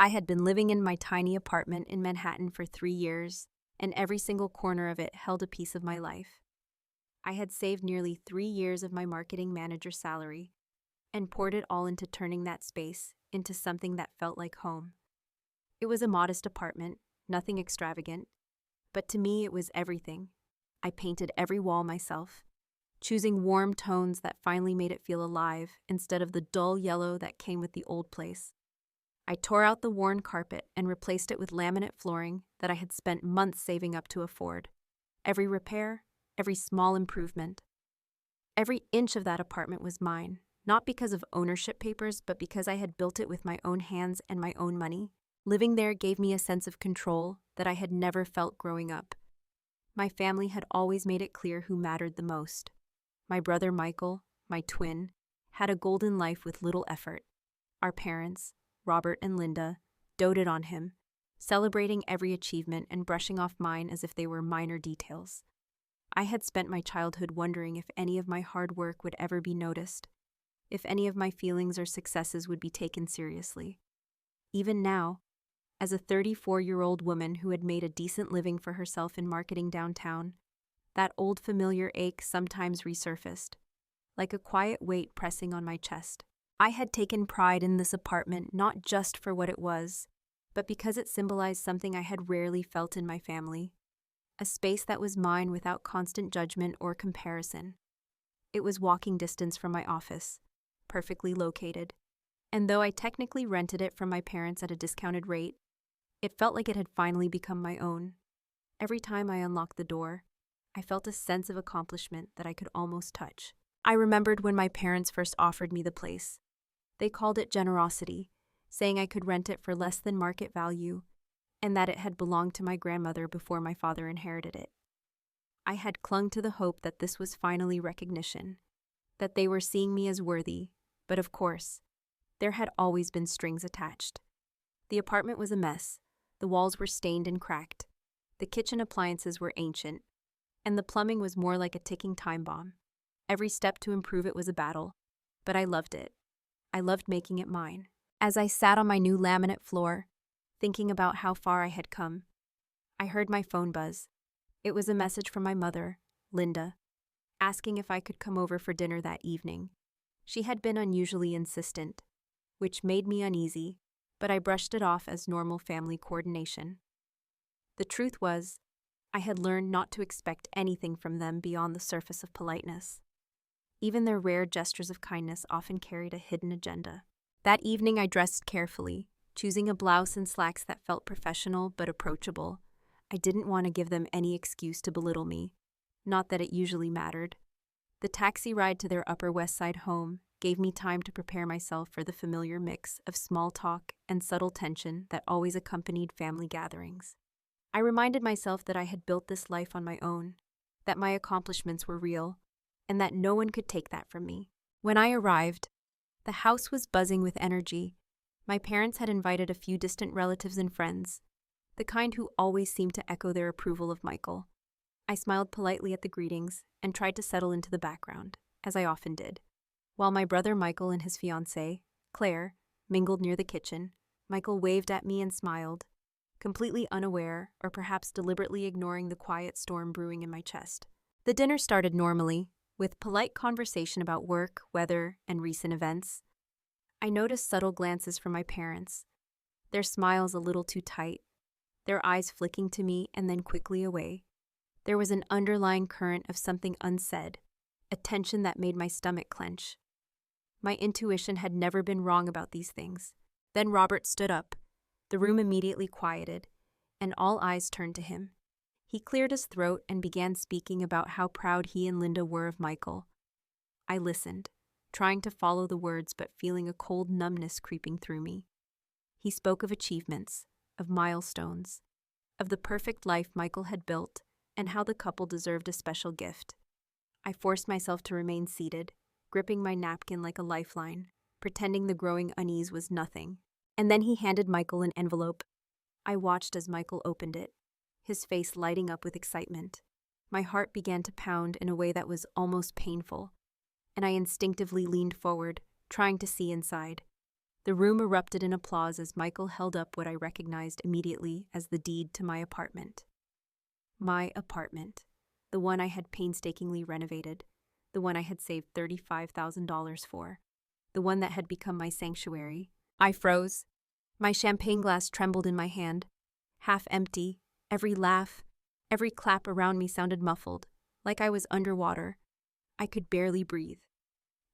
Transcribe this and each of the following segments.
I had been living in my tiny apartment in Manhattan for 3 years, and every single corner of it held a piece of my life. I had saved nearly 3 years of my marketing manager's salary and poured it all into turning that space into something that felt like home. It was a modest apartment, nothing extravagant, but to me it was everything. I painted every wall myself, choosing warm tones that finally made it feel alive instead of the dull yellow that came with the old place. I tore out the worn carpet and replaced it with laminate flooring that I had spent months saving up to afford. Every repair, every small improvement, every inch of that apartment was mine, not because of ownership papers, but because I had built it with my own hands and my own money. Living there gave me a sense of control that I had never felt growing up. My family had always made it clear who mattered the most. My brother Michael, my twin, had a golden life with little effort. Our parents, Robert and Linda, doted on him, celebrating every achievement and brushing off mine as if they were minor details. I had spent my childhood wondering if any of my hard work would ever be noticed, if any of my feelings or successes would be taken seriously. Even now, as a 34-year-old woman who had made a decent living for herself in marketing downtown, that old familiar ache sometimes resurfaced, like a quiet weight pressing on my chest. I had taken pride in this apartment not just for what it was, but because it symbolized something I had rarely felt in my family, a space that was mine without constant judgment or comparison. It was walking distance from my office, perfectly located, and though I technically rented it from my parents at a discounted rate, it felt like it had finally become my own. Every time I unlocked the door, I felt a sense of accomplishment that I could almost touch. I remembered when my parents first offered me the place. They called it generosity, saying I could rent it for less than market value, and that it had belonged to my grandmother before my father inherited it. I had clung to the hope that this was finally recognition, that they were seeing me as worthy, but of course, there had always been strings attached. The apartment was a mess, the walls were stained and cracked, the kitchen appliances were ancient, and the plumbing was more like a ticking time bomb. Every step to improve it was a battle, but I loved it. I loved making it mine. As I sat on my new laminate floor, thinking about how far I had come, I heard my phone buzz. It was a message from my mother, Linda, asking if I could come over for dinner that evening. She had been unusually insistent, which made me uneasy, but I brushed it off as normal family coordination. The truth was, I had learned not to expect anything from them beyond the surface of politeness. Even their rare gestures of kindness often carried a hidden agenda. That evening I dressed carefully, choosing a blouse and slacks that felt professional but approachable. I didn't want to give them any excuse to belittle me, not that it usually mattered. The taxi ride to their Upper West Side home gave me time to prepare myself for the familiar mix of small talk and subtle tension that always accompanied family gatherings. I reminded myself that I had built this life on my own, that my accomplishments were real, and that no one could take that from me. When I arrived, the house was buzzing with energy. My parents had invited a few distant relatives and friends, the kind who always seemed to echo their approval of Michael. I smiled politely at the greetings and tried to settle into the background, as I often did. While my brother Michael and his fiancée, Claire, mingled near the kitchen, Michael waved at me and smiled, completely unaware or perhaps deliberately ignoring the quiet storm brewing in my chest. The dinner started normally, with polite conversation about work, weather, and recent events. I noticed subtle glances from my parents, their smiles a little too tight, their eyes flicking to me and then quickly away. There was an underlying current of something unsaid, a tension that made my stomach clench. My intuition had never been wrong about these things. Then Robert stood up. The room immediately quieted, and all eyes turned to him. He cleared his throat and began speaking about how proud he and Linda were of Michael. I listened, trying to follow the words but feeling a cold numbness creeping through me. He spoke of achievements, of milestones, of the perfect life Michael had built, and how the couple deserved a special gift. I forced myself to remain seated, gripping my napkin like a lifeline, pretending the growing unease was nothing. And then he handed Michael an envelope. I watched as Michael opened it, his face lighting up with excitement. My heart began to pound in a way that was almost painful, and I instinctively leaned forward, trying to see inside. The room erupted in applause as Michael held up what I recognized immediately as the deed to my apartment. My apartment, the one I had painstakingly renovated, the one I had saved $35,000 for, the one that had become my sanctuary. I froze. My champagne glass trembled in my hand, half empty. Every laugh, every clap around me sounded muffled, like I was underwater. I could barely breathe.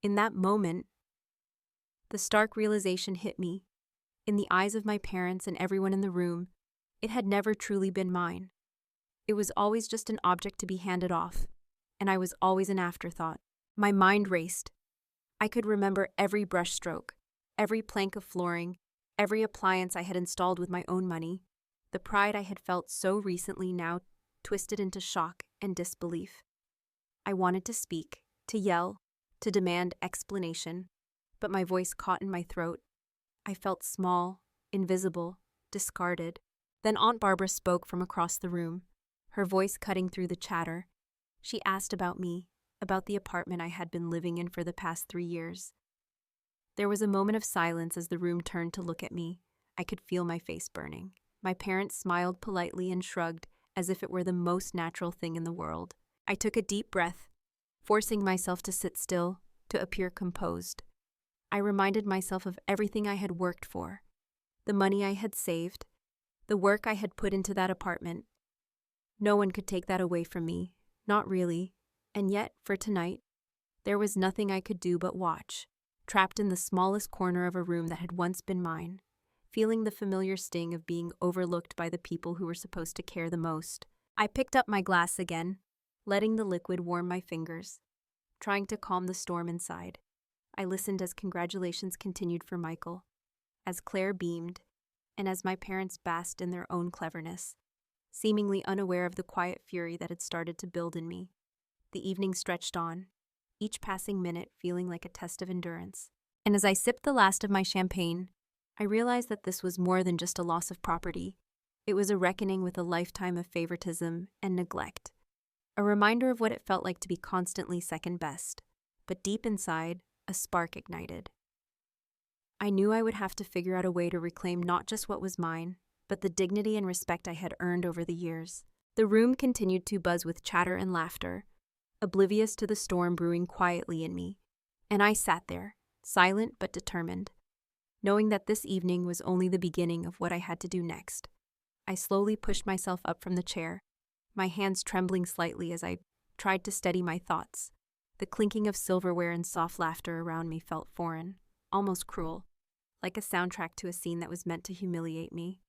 In that moment, the stark realization hit me. In the eyes of my parents and everyone in the room, it had never truly been mine. It was always just an object to be handed off, and I was always an afterthought. My mind raced. I could remember every brushstroke, every plank of flooring, every appliance I had installed with my own money. The pride I had felt so recently now twisted into shock and disbelief. I wanted to speak, to yell, to demand explanation, but my voice caught in my throat. I felt small, invisible, discarded. Then Aunt Barbara spoke from across the room, her voice cutting through the chatter. She asked about me, about the apartment I had been living in for the past 3 years. There was a moment of silence as the room turned to look at me. I could feel my face burning. My parents smiled politely and shrugged as if it were the most natural thing in the world. I took a deep breath, forcing myself to sit still, to appear composed. I reminded myself of everything I had worked for, the money I had saved, the work I had put into that apartment. No one could take that away from me, not really, and yet, for tonight, there was nothing I could do but watch, trapped in the smallest corner of a room that had once been mine, feeling the familiar sting of being overlooked by the people who were supposed to care the most. I picked up my glass again, letting the liquid warm my fingers, trying to calm the storm inside. I listened as congratulations continued for Michael, as Claire beamed, and as my parents basked in their own cleverness, seemingly unaware of the quiet fury that had started to build in me. The evening stretched on, each passing minute feeling like a test of endurance. And as I sipped the last of my champagne, I realized that this was more than just a loss of property. It was a reckoning with a lifetime of favoritism and neglect, a reminder of what it felt like to be constantly second best. But deep inside, a spark ignited. I knew I would have to figure out a way to reclaim not just what was mine, but the dignity and respect I had earned over the years. The room continued to buzz with chatter and laughter, oblivious to the storm brewing quietly in me, and I sat there, silent but determined, knowing that this evening was only the beginning of what I had to do next. I slowly pushed myself up from the chair, my hands trembling slightly as I tried to steady my thoughts. The clinking of silverware and soft laughter around me felt foreign, almost cruel, like a soundtrack to a scene that was meant to humiliate me.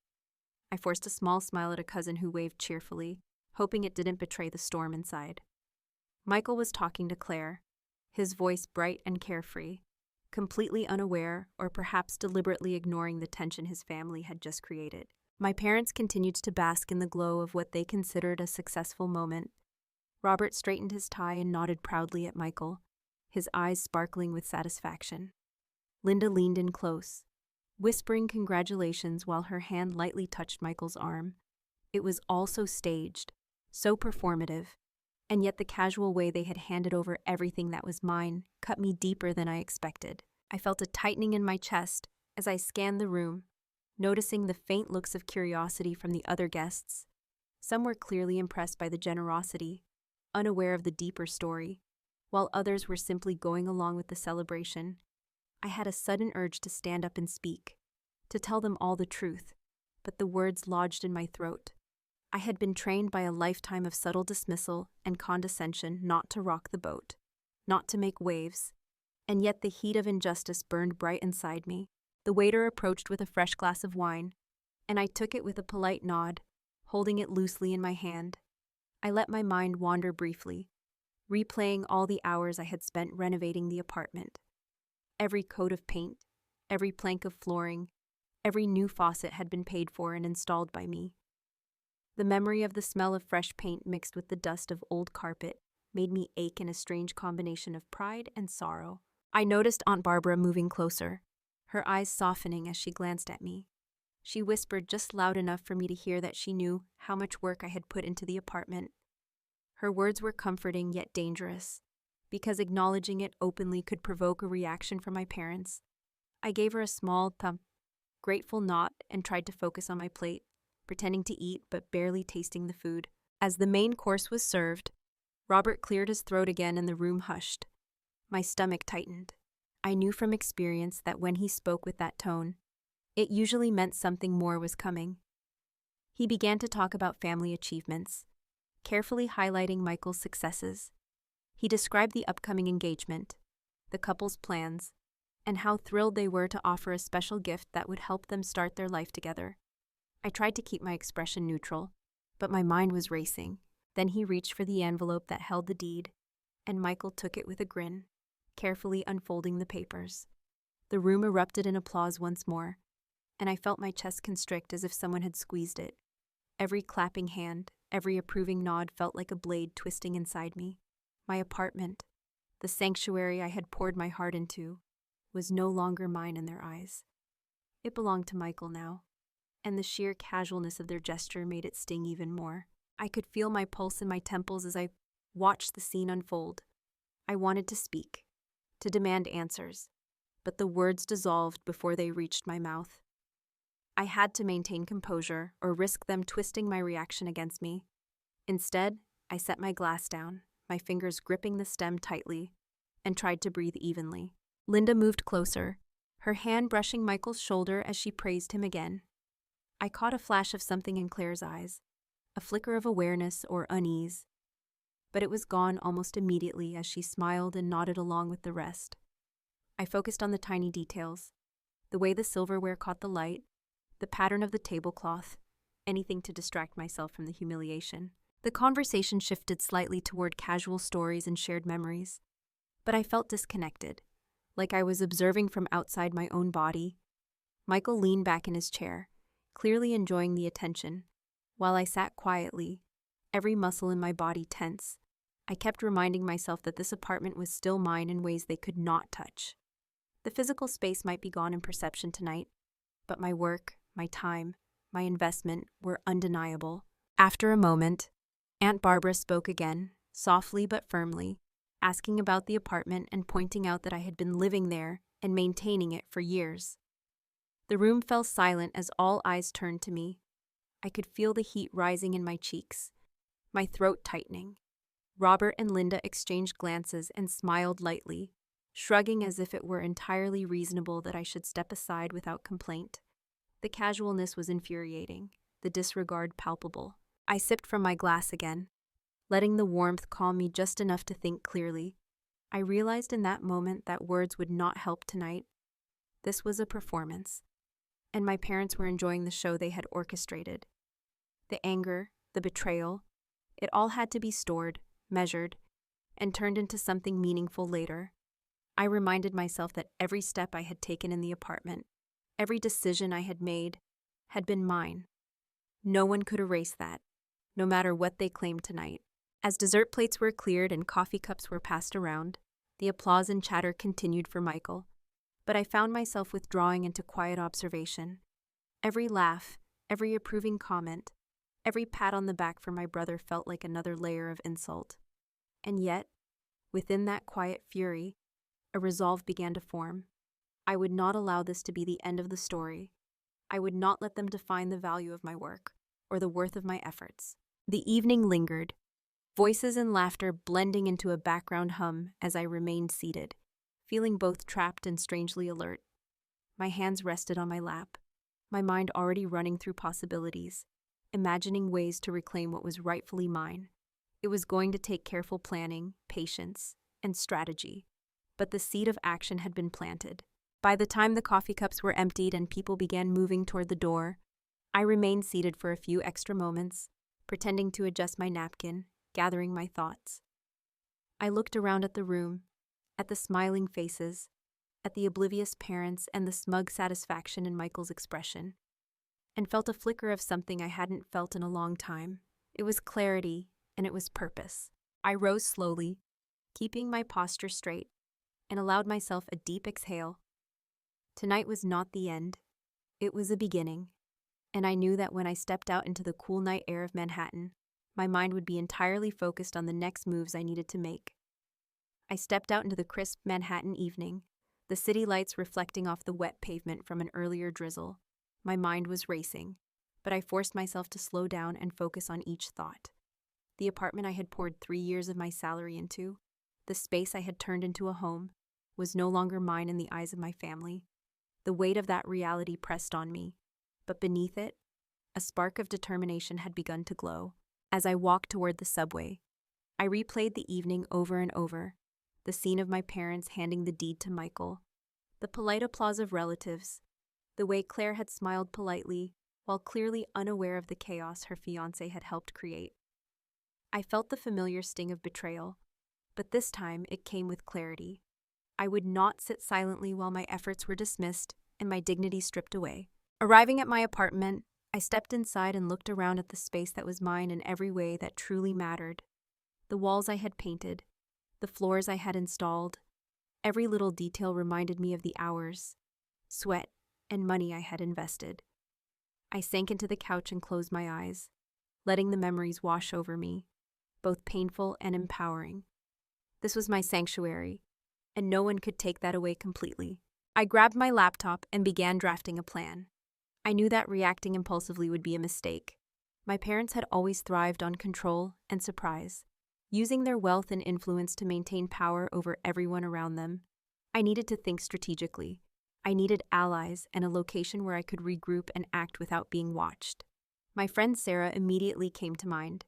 I forced a small smile at a cousin who waved cheerfully, hoping it didn't betray the storm inside. Michael was talking to Claire, his voice bright and carefree, completely unaware or perhaps deliberately ignoring the tension his family had just created. My parents continued to bask in the glow of what they considered a successful moment. Robert straightened his tie and nodded proudly at Michael, his eyes sparkling with satisfaction. Linda leaned in close, whispering congratulations while her hand lightly touched Michael's arm. It was all so staged, so performative, and yet the casual way they had handed over everything that was mine cut me deeper than I expected. I felt a tightening in my chest as I scanned the room, noticing the faint looks of curiosity from the other guests. Some were clearly impressed by the generosity, unaware of the deeper story, while others were simply going along with the celebration. I had a sudden urge to stand up and speak, to tell them all the truth, but the words lodged in my throat. I had been trained by a lifetime of subtle dismissal and condescension not to rock the boat, not to make waves, and yet the heat of injustice burned bright inside me. The waiter approached with a fresh glass of wine, and I took it with a polite nod, holding it loosely in my hand. I let my mind wander briefly, replaying all the hours I had spent renovating the apartment. Every coat of paint, every plank of flooring, every new faucet had been paid for and installed by me. The memory of the smell of fresh paint mixed with the dust of old carpet made me ache in a strange combination of pride and sorrow. I noticed Aunt Barbara moving closer, her eyes softening as she glanced at me. She whispered just loud enough for me to hear that she knew how much work I had put into the apartment. Her words were comforting yet dangerous, because acknowledging it openly could provoke a reaction from my parents. I gave her a small, grateful nod and tried to focus on my plate, pretending to eat but barely tasting the food. As the main course was served, Robert cleared his throat again and the room hushed. My stomach tightened. I knew from experience that when he spoke with that tone, it usually meant something more was coming. He began to talk about family achievements, carefully highlighting Michael's successes. He described the upcoming engagement, the couple's plans, and how thrilled they were to offer a special gift that would help them start their life together. I tried to keep my expression neutral, but my mind was racing. Then he reached for the envelope that held the deed, and Michael took it with a grin, carefully unfolding the papers. The room erupted in applause once more, and I felt my chest constrict as if someone had squeezed it. Every clapping hand, every approving nod felt like a blade twisting inside me. My apartment, the sanctuary I had poured my heart into, was no longer mine in their eyes. It belonged to Michael now, and the sheer casualness of their gesture made it sting even more. I could feel my pulse in my temples as I watched the scene unfold. I wanted to speak, to demand answers, but the words dissolved before they reached my mouth. I had to maintain composure or risk them twisting my reaction against me. Instead, I set my glass down, my fingers gripping the stem tightly, and tried to breathe evenly. Linda moved closer, her hand brushing Michael's shoulder as she praised him again. I caught a flash of something in Claire's eyes, a flicker of awareness or unease, but it was gone almost immediately as she smiled and nodded along with the rest. I focused on the tiny details, the way the silverware caught the light, the pattern of the tablecloth, anything to distract myself from the humiliation. The conversation shifted slightly toward casual stories and shared memories, but I felt disconnected, like I was observing from outside my own body. Michael leaned back in his chair, clearly enjoying the attention, while I sat quietly, every muscle in my body tense. I kept reminding myself that this apartment was still mine in ways they could not touch. The physical space might be gone in perception tonight, but my work, my time, my investment were undeniable. After a moment, Aunt Barbara spoke again, softly but firmly, asking about the apartment and pointing out that I had been living there and maintaining it for years. The room fell silent as all eyes turned to me. I could feel the heat rising in my cheeks, my throat tightening. Robert and Linda exchanged glances and smiled lightly, shrugging as if it were entirely reasonable that I should step aside without complaint. The casualness was infuriating, the disregard palpable. I sipped from my glass again, letting the warmth calm me just enough to think clearly. I realized in that moment that words would not help tonight. This was a performance, and my parents were enjoying the show they had orchestrated. The anger, the betrayal, it all had to be stored, measured, and turned into something meaningful later. I reminded myself that every step I had taken in the apartment, every decision I had made, had been mine. No one could erase that, no matter what they claimed tonight. As dessert plates were cleared and coffee cups were passed around, the applause and chatter continued for Michael, but I found myself withdrawing into quiet observation. Every laugh, every approving comment, every pat on the back for my brother felt like another layer of insult. And yet, within that quiet fury, a resolve began to form. I would not allow this to be the end of the story. I would not let them define the value of my work or the worth of my efforts. The evening lingered, voices and laughter blending into a background hum as I remained seated, feeling both trapped and strangely alert. My hands rested on my lap, my mind already running through possibilities, imagining ways to reclaim what was rightfully mine. It was going to take careful planning, patience, and strategy, but the seed of action had been planted. By the time the coffee cups were emptied and people began moving toward the door, I remained seated for a few extra moments, pretending to adjust my napkin, gathering my thoughts. I looked around at the room, at the smiling faces, at the oblivious parents and the smug satisfaction in Michael's expression, and felt a flicker of something I hadn't felt in a long time. It was clarity, and it was purpose. I rose slowly, keeping my posture straight, and allowed myself a deep exhale. Tonight was not the end. It was a beginning, and I knew that when I stepped out into the cool night air of Manhattan, my mind would be entirely focused on the next moves I needed to make. I stepped out into the crisp Manhattan evening, the city lights reflecting off the wet pavement from an earlier drizzle. My mind was racing, but I forced myself to slow down and focus on each thought. The apartment I had poured 3 years of my salary into, the space I had turned into a home, was no longer mine in the eyes of my family. The weight of that reality pressed on me, but beneath it, a spark of determination had begun to glow. As I walked toward the subway, I replayed the evening over and over, the scene of my parents handing the deed to Michael, the polite applause of relatives, the way Claire had smiled politely while clearly unaware of the chaos her fiancé had helped create. I felt the familiar sting of betrayal, but this time it came with clarity. I would not sit silently while my efforts were dismissed and my dignity stripped away. Arriving at my apartment, I stepped inside and looked around at the space that was mine in every way that truly mattered. The walls I had painted, the floors I had installed, every little detail reminded me of the hours, sweat, and money I had invested. I sank into the couch and closed my eyes, letting the memories wash over me, both painful and empowering. This was my sanctuary, and no one could take that away completely. I grabbed my laptop and began drafting a plan. I knew that reacting impulsively would be a mistake. My parents had always thrived on control and surprise, using their wealth and influence to maintain power over everyone around them. I needed to think strategically. I needed allies and a location where I could regroup and act without being watched. My friend Sarah immediately came to mind.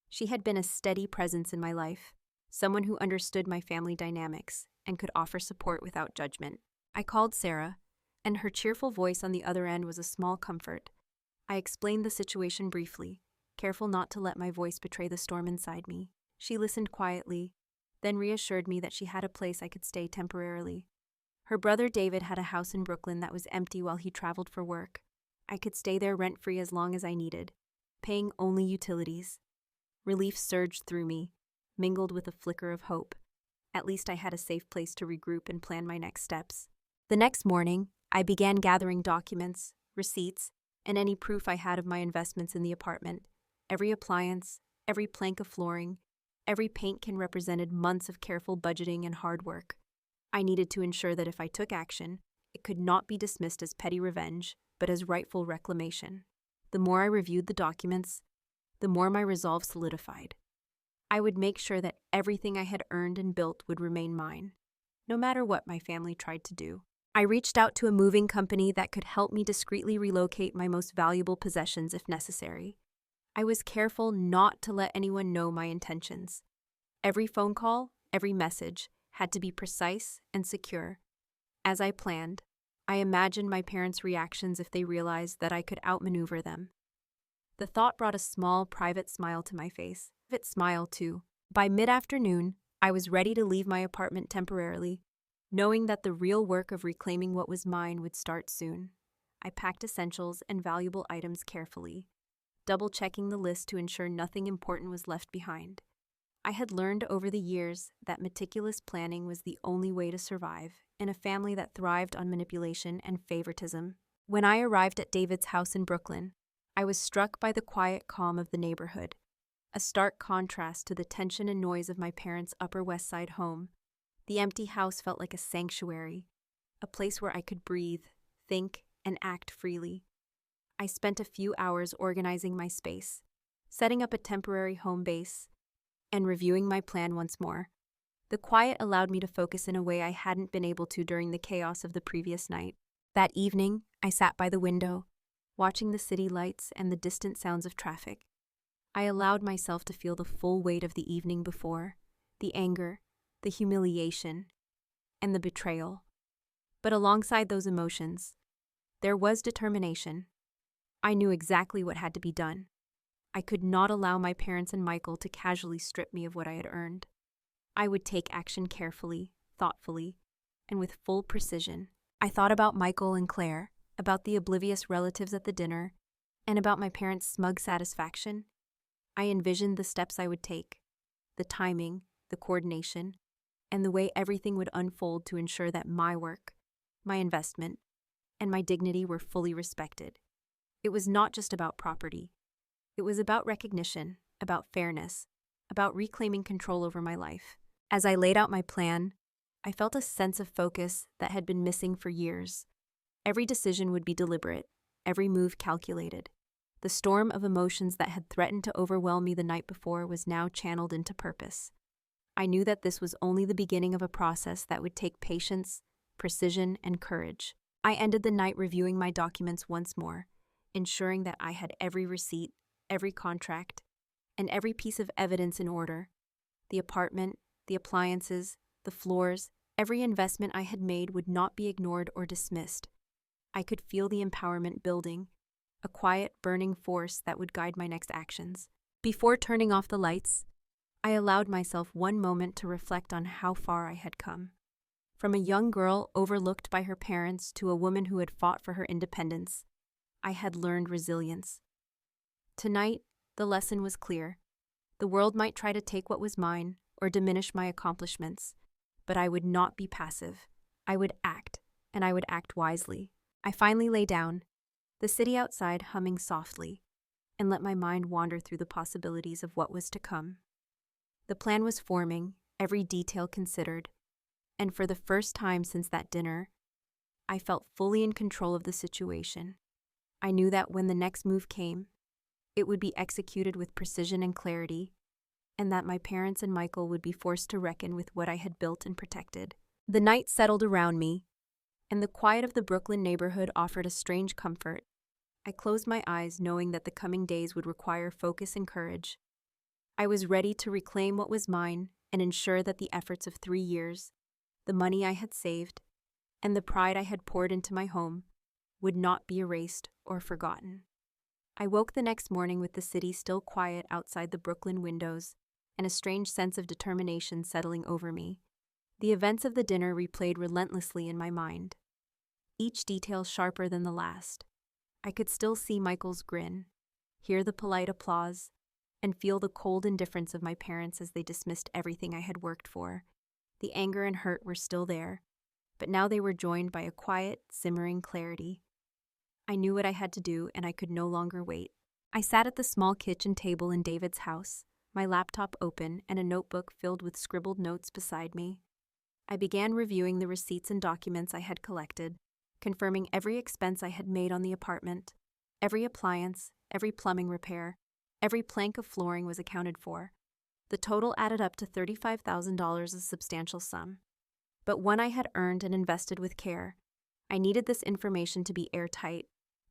She had been a steady presence in my life, someone who understood my family dynamics and could offer support without judgment. I called Sarah, and her cheerful voice on the other end was a small comfort. I explained the situation briefly, careful not to let my voice betray the storm inside me. She listened quietly, then reassured me that she had a place I could stay temporarily. Her brother David had a house in Brooklyn that was empty while he traveled for work. I could stay there rent-free as long as I needed, paying only utilities. Relief surged through me, mingled with a flicker of hope. At least I had a safe place to regroup and plan my next steps. The next morning, I began gathering documents, receipts, and any proof I had of my investments in the apartment. Every appliance, every plank of flooring, every paint can represented months of careful budgeting and hard work. I needed to ensure that if I took action, it could not be dismissed as petty revenge, but as rightful reclamation. The more I reviewed the documents, the more my resolve solidified. I would make sure that everything I had earned and built would remain mine, no matter what my family tried to do. I reached out to a moving company that could help me discreetly relocate my most valuable possessions if necessary. I was careful not to let anyone know my intentions. Every phone call, every message, had to be precise and secure. As I planned, I imagined my parents' reactions if they realized that I could outmaneuver them. The thought brought a small, private smile to my face. Private smile, too. By mid-afternoon, I was ready to leave my apartment temporarily, knowing that the real work of reclaiming what was mine would start soon. I packed essentials and valuable items carefully, double-checking the list to ensure nothing important was left behind. I had learned over the years that meticulous planning was the only way to survive in a family that thrived on manipulation and favoritism. When I arrived at David's house in Brooklyn, I was struck by the quiet calm of the neighborhood, a stark contrast to the tension and noise of my parents' Upper West Side home. The empty house felt like a sanctuary, a place where I could breathe, think, and act freely. I spent a few hours organizing my space, setting up a temporary home base, and reviewing my plan once more. The quiet allowed me to focus in a way I hadn't been able to during the chaos of the previous night. That evening, I sat by the window, watching the city lights and the distant sounds of traffic. I allowed myself to feel the full weight of the evening before, the anger, the humiliation, and the betrayal. But alongside those emotions, there was determination. I knew exactly what had to be done. I could not allow my parents and Michael to casually strip me of what I had earned. I would take action carefully, thoughtfully, and with full precision. I thought about Michael and Claire, about the oblivious relatives at the dinner, and about my parents' smug satisfaction. I envisioned the steps I would take, the timing, the coordination, and the way everything would unfold to ensure that my work, my investment, and my dignity were fully respected. It was not just about property. It was about recognition, about fairness, about reclaiming control over my life. As I laid out my plan, I felt a sense of focus that had been missing for years. Every decision would be deliberate, every move calculated. The storm of emotions that had threatened to overwhelm me the night before was now channeled into purpose. I knew that this was only the beginning of a process that would take patience, precision, and courage. I ended the night reviewing my documents once more, ensuring that I had every receipt, every contract, and every piece of evidence in order. The apartment, the appliances, the floors, every investment I had made would not be ignored or dismissed. I could feel the empowerment building, a quiet, burning force that would guide my next actions. Before turning off the lights, I allowed myself one moment to reflect on how far I had come. From a young girl overlooked by her parents to a woman who had fought for her independence, I had learned resilience. Tonight, the lesson was clear. The world might try to take what was mine or diminish my accomplishments, but I would not be passive. I would act, and I would act wisely. I finally lay down, the city outside humming softly, and let my mind wander through the possibilities of what was to come. The plan was forming, every detail considered, and for the first time since that dinner, I felt fully in control of the situation. I knew that when the next move came, it would be executed with precision and clarity, and that my parents and Michael would be forced to reckon with what I had built and protected. The night settled around me, and the quiet of the Brooklyn neighborhood offered a strange comfort. I closed my eyes knowing that the coming days would require focus and courage. I was ready to reclaim what was mine and ensure that the efforts of 3 years, the money I had saved, and the pride I had poured into my home would not be erased or forgotten. I woke the next morning with the city still quiet outside the Brooklyn windows and a strange sense of determination settling over me. The events of the dinner replayed relentlessly in my mind, each detail sharper than the last. I could still see Michael's grin, hear the polite applause, and feel the cold indifference of my parents as they dismissed everything I had worked for. The anger and hurt were still there, but now they were joined by a quiet, simmering clarity. I knew what I had to do, and I could no longer wait. I sat at the small kitchen table in David's house, my laptop open and a notebook filled with scribbled notes beside me. I began reviewing the receipts and documents I had collected, confirming every expense I had made on the apartment. Every appliance, every plumbing repair, every plank of flooring was accounted for. The total added up to $35,000, a substantial sum. But one I had earned and invested with care. I needed this information to be airtight.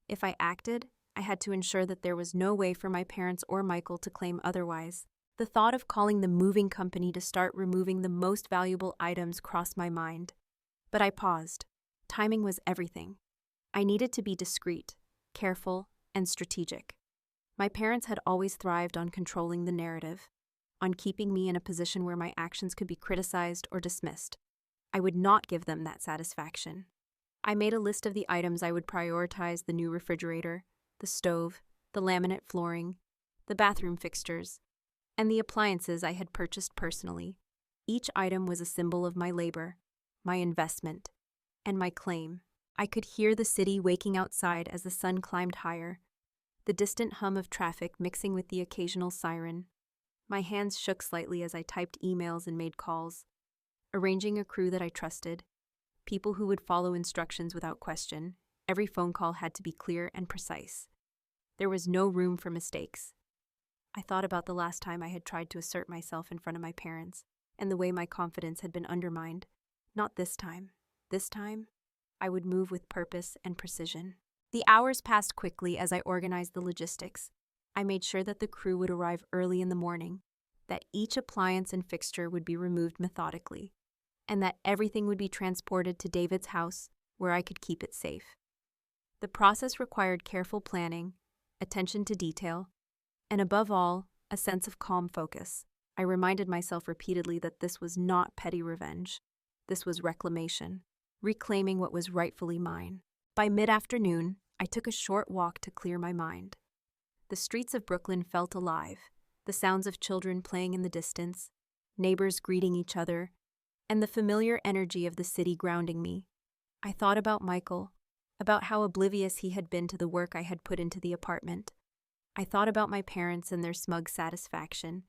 If I acted, I had to ensure that there was no way for my parents or Michael to claim otherwise. The thought of calling the moving company to start removing the most valuable items crossed my mind. But I paused. Timing was everything. I needed to be discreet, careful, and strategic. My parents had always thrived on controlling the narrative, on keeping me in a position where my actions could be criticized or dismissed. I would not give them that satisfaction. I made a list of the items I would prioritize: the new refrigerator, the stove, the laminate flooring, the bathroom fixtures, and the appliances I had purchased personally. Each item was a symbol of my labor, my investment, and my claim. I could hear the city waking outside as the sun climbed higher, the distant hum of traffic mixing with the occasional siren. My hands shook slightly as I typed emails and made calls, arranging a crew that I trusted, people who would follow instructions without question. Every phone call had to be clear and precise. There was no room for mistakes. I thought about the last time I had tried to assert myself in front of my parents, and the way my confidence had been undermined. Not this time. This time, I would move with purpose and precision. The hours passed quickly as I organized the logistics. I made sure that the crew would arrive early in the morning, that each appliance and fixture would be removed methodically, and that everything would be transported to David's house where I could keep it safe. The process required careful planning, attention to detail, and above all, a sense of calm focus. I reminded myself repeatedly that this was not petty revenge. This was reclamation, reclaiming what was rightfully mine. By mid-afternoon, I took a short walk to clear my mind. The streets of Brooklyn felt alive, the sounds of children playing in the distance, neighbors greeting each other, and the familiar energy of the city grounding me. I thought about Michael, about how oblivious he had been to the work I had put into the apartment. I thought about my parents and their smug satisfaction,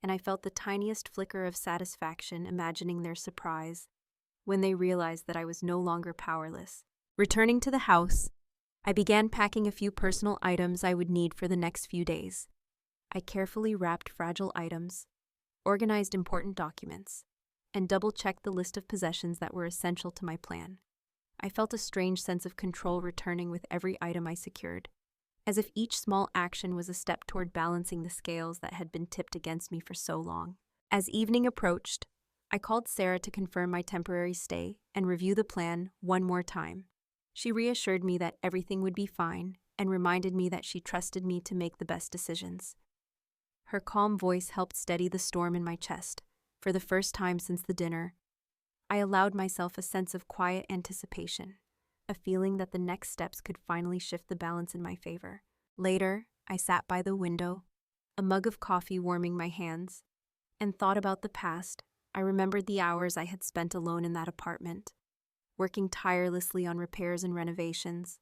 and I felt the tiniest flicker of satisfaction imagining their surprise when they realized that I was no longer powerless. Returning to the house, I began packing a few personal items I would need for the next few days. I carefully wrapped fragile items, organized important documents, and double-checked the list of possessions that were essential to my plan. I felt a strange sense of control returning with every item I secured, as if each small action was a step toward balancing the scales that had been tipped against me for so long. As evening approached, I called Sarah to confirm my temporary stay and review the plan one more time. She reassured me that everything would be fine and reminded me that she trusted me to make the best decisions. Her calm voice helped steady the storm in my chest. For the first time since the dinner, I allowed myself a sense of quiet anticipation, a feeling that the next steps could finally shift the balance in my favor. Later, I sat by the window, a mug of coffee warming my hands, and thought about the past. I remembered the hours I had spent alone in that apartment, working tirelessly on repairs and renovations.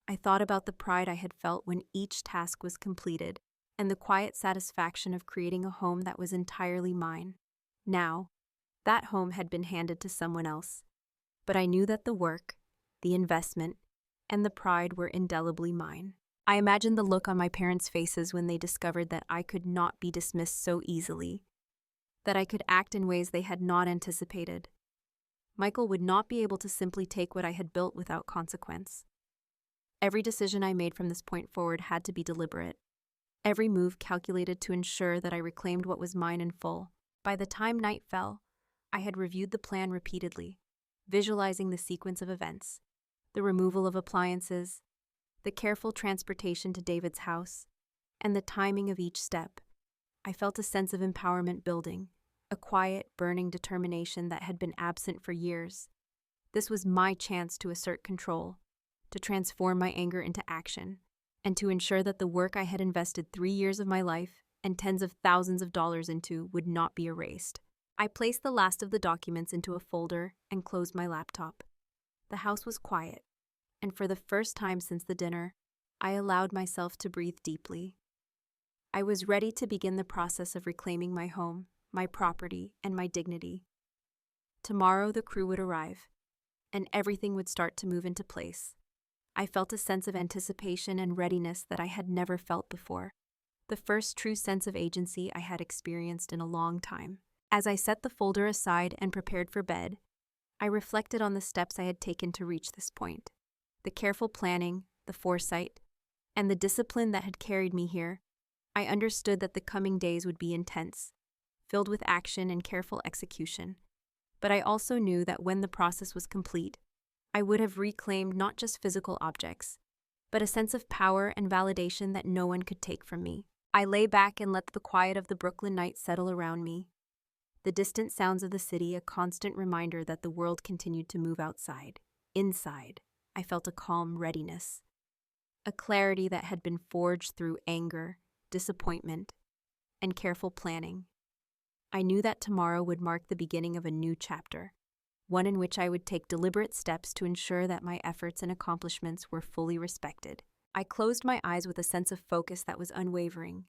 I thought about the pride I had felt when each task was completed, and the quiet satisfaction of creating a home that was entirely mine. Now, that home had been handed to someone else, but I knew that the work, the investment, and the pride were indelibly mine. I imagined the look on my parents' faces when they discovered that I could not be dismissed so easily, that I could act in ways they had not anticipated. Michael would not be able to simply take what I had built without consequence. Every decision I made from this point forward had to be deliberate, every move calculated to ensure that I reclaimed what was mine in full. By the time night fell, I had reviewed the plan repeatedly, visualizing the sequence of events, the removal of appliances, the careful transportation to David's house, and the timing of each step. I felt a sense of empowerment building, a quiet, burning determination that had been absent for years. This was my chance to assert control, to transform my anger into action, and to ensure that the work I had invested 3 years of my life and tens of thousands of dollars into would not be erased. I placed the last of the documents into a folder and closed my laptop. The house was quiet, and for the first time since the dinner, I allowed myself to breathe deeply. I was ready to begin the process of reclaiming my home, my property, and my dignity. Tomorrow the crew would arrive, and everything would start to move into place. I felt a sense of anticipation and readiness that I had never felt before, the first true sense of agency I had experienced in a long time. As I set the folder aside and prepared for bed, I reflected on the steps I had taken to reach this point. The careful planning, the foresight, and the discipline that had carried me here. I understood that the coming days would be intense, filled with action and careful execution. But I also knew that when the process was complete, I would have reclaimed not just physical objects, but a sense of power and validation that no one could take from me. I lay back and let the quiet of the Brooklyn night settle around me, the distant sounds of the city a constant reminder that the world continued to move outside. Inside, I felt a calm readiness, a clarity that had been forged through anger, disappointment, and careful planning. I knew that tomorrow would mark the beginning of a new chapter, one in which I would take deliberate steps to ensure that my efforts and accomplishments were fully respected. I closed my eyes with a sense of focus that was unwavering.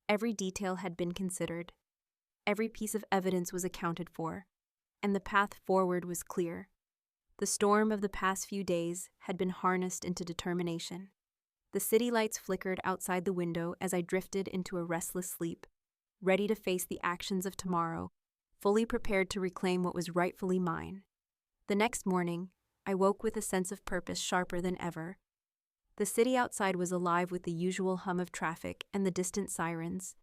Every detail had been considered. Every piece of evidence was accounted for, and the path forward was clear. The storm of the past few days had been harnessed into determination. The city lights flickered outside the window as I drifted into a restless sleep, ready to face the actions of tomorrow, fully prepared to reclaim what was rightfully mine. The next morning, I woke with a sense of purpose sharper than ever. The city outside was alive with the usual hum of traffic and the distant sirens,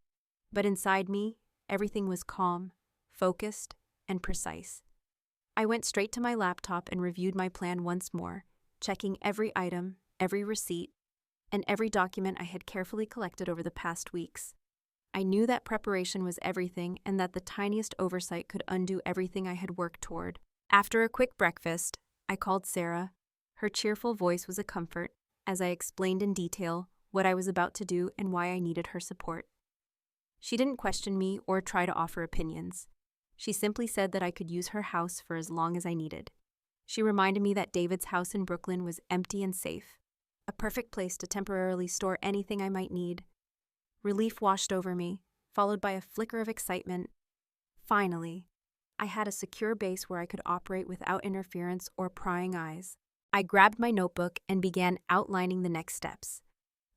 but inside me, everything was calm, focused, and precise. I went straight to my laptop and reviewed my plan once more, checking every item, every receipt, and every document I had carefully collected over the past weeks. I knew that preparation was everything and that the tiniest oversight could undo everything I had worked toward. After a quick breakfast, I called Sarah. Her cheerful voice was a comfort as I explained in detail what I was about to do and why I needed her support. She didn't question me or try to offer opinions. She simply said that I could use her house for as long as I needed. She reminded me that David's house in Brooklyn was empty and safe, a perfect place to temporarily store anything I might need. Relief washed over me, followed by a flicker of excitement. Finally, I had a secure base where I could operate without interference or prying eyes. I grabbed my notebook and began outlining the next steps.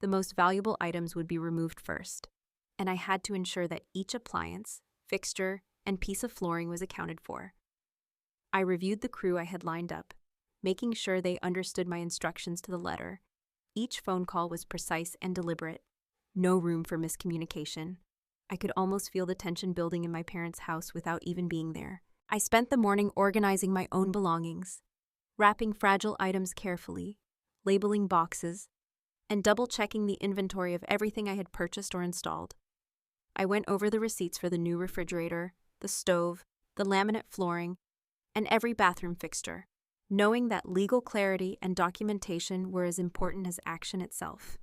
The most valuable items would be removed first, and I had to ensure that each appliance, fixture, and piece of flooring was accounted for. I reviewed the crew I had lined up, making sure they understood my instructions to the letter. Each phone call was precise and deliberate. No room for miscommunication. I could almost feel the tension building in my parents' house without even being there. I spent the morning organizing my own belongings, wrapping fragile items carefully, labeling boxes, and double-checking the inventory of everything I had purchased or installed. I went over the receipts for the new refrigerator, the stove, the laminate flooring, and every bathroom fixture, knowing that legal clarity and documentation were as important as action itself.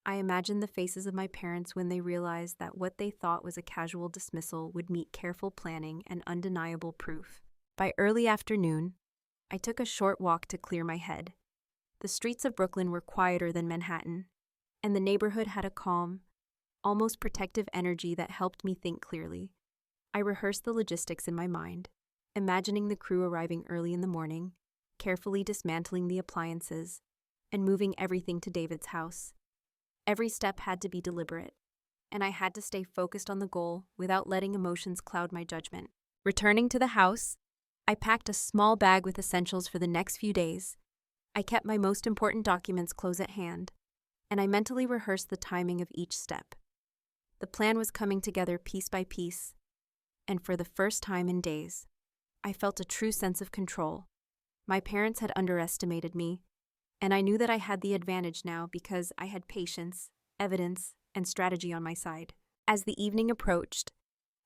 I imagined the faces of my parents when they realized that what they thought was a casual dismissal would meet careful planning and undeniable proof. By early afternoon, I took a short walk to clear my head. The streets of Brooklyn were quieter than Manhattan, and the neighborhood had a calm, almost protective energy that helped me think clearly. I rehearsed the logistics in my mind, imagining the crew arriving early in the morning, carefully dismantling the appliances, and moving everything to David's house. Every step had to be deliberate, and I had to stay focused on the goal without letting emotions cloud my judgment. Returning to the house, I packed a small bag with essentials for the next few days. I kept my most important documents close at hand, and I mentally rehearsed the timing of each step. The plan was coming together piece by piece, and for the first time in days, I felt a true sense of control. My parents had underestimated me, and I knew that I had the advantage now because I had patience, evidence, and strategy on my side. As the evening approached,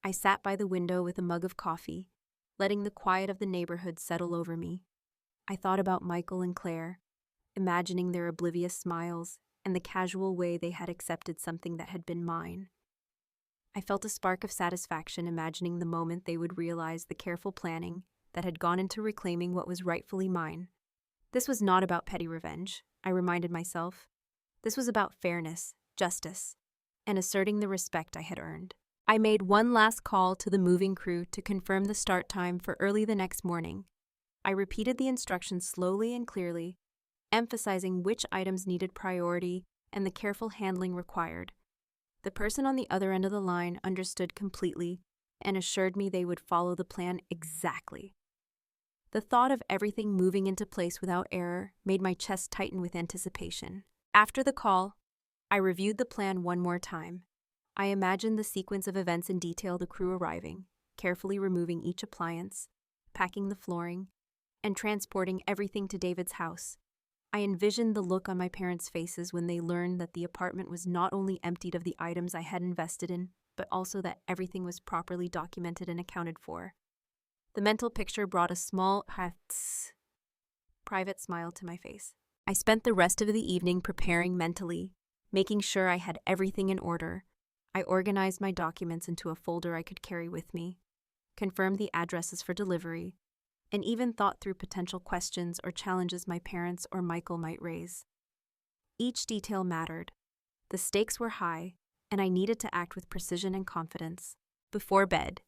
I sat by the window with a mug of coffee, letting the quiet of the neighborhood settle over me. I thought about Michael and Claire, imagining their oblivious smiles and the casual way they had accepted something that had been mine. I felt a spark of satisfaction imagining the moment they would realize the careful planning that had gone into reclaiming what was rightfully mine. This was not about petty revenge, I reminded myself. This was about fairness, justice, and asserting the respect I had earned. I made one last call to the moving crew to confirm the start time for early the next morning. I repeated the instructions slowly and clearly, emphasizing which items needed priority and the careful handling required. The person on the other end of the line understood completely and assured me they would follow the plan exactly. The thought of everything moving into place without error made my chest tighten with anticipation. After the call, I reviewed the plan one more time. I imagined the sequence of events in detail: the crew arriving, carefully removing each appliance, packing the flooring, and transporting everything to David's house. I envisioned the look on my parents' faces when they learned that the apartment was not only emptied of the items I had invested in, but also that everything was properly documented and accounted for. The mental picture brought a small, private smile to my face. I spent the rest of the evening preparing mentally, making sure I had everything in order. I organized my documents into a folder I could carry with me, confirmed the addresses for delivery, and even thought through potential questions or challenges my parents or Michael might raise. Each detail mattered. The stakes were high, and I needed to act with precision and confidence. Before bed,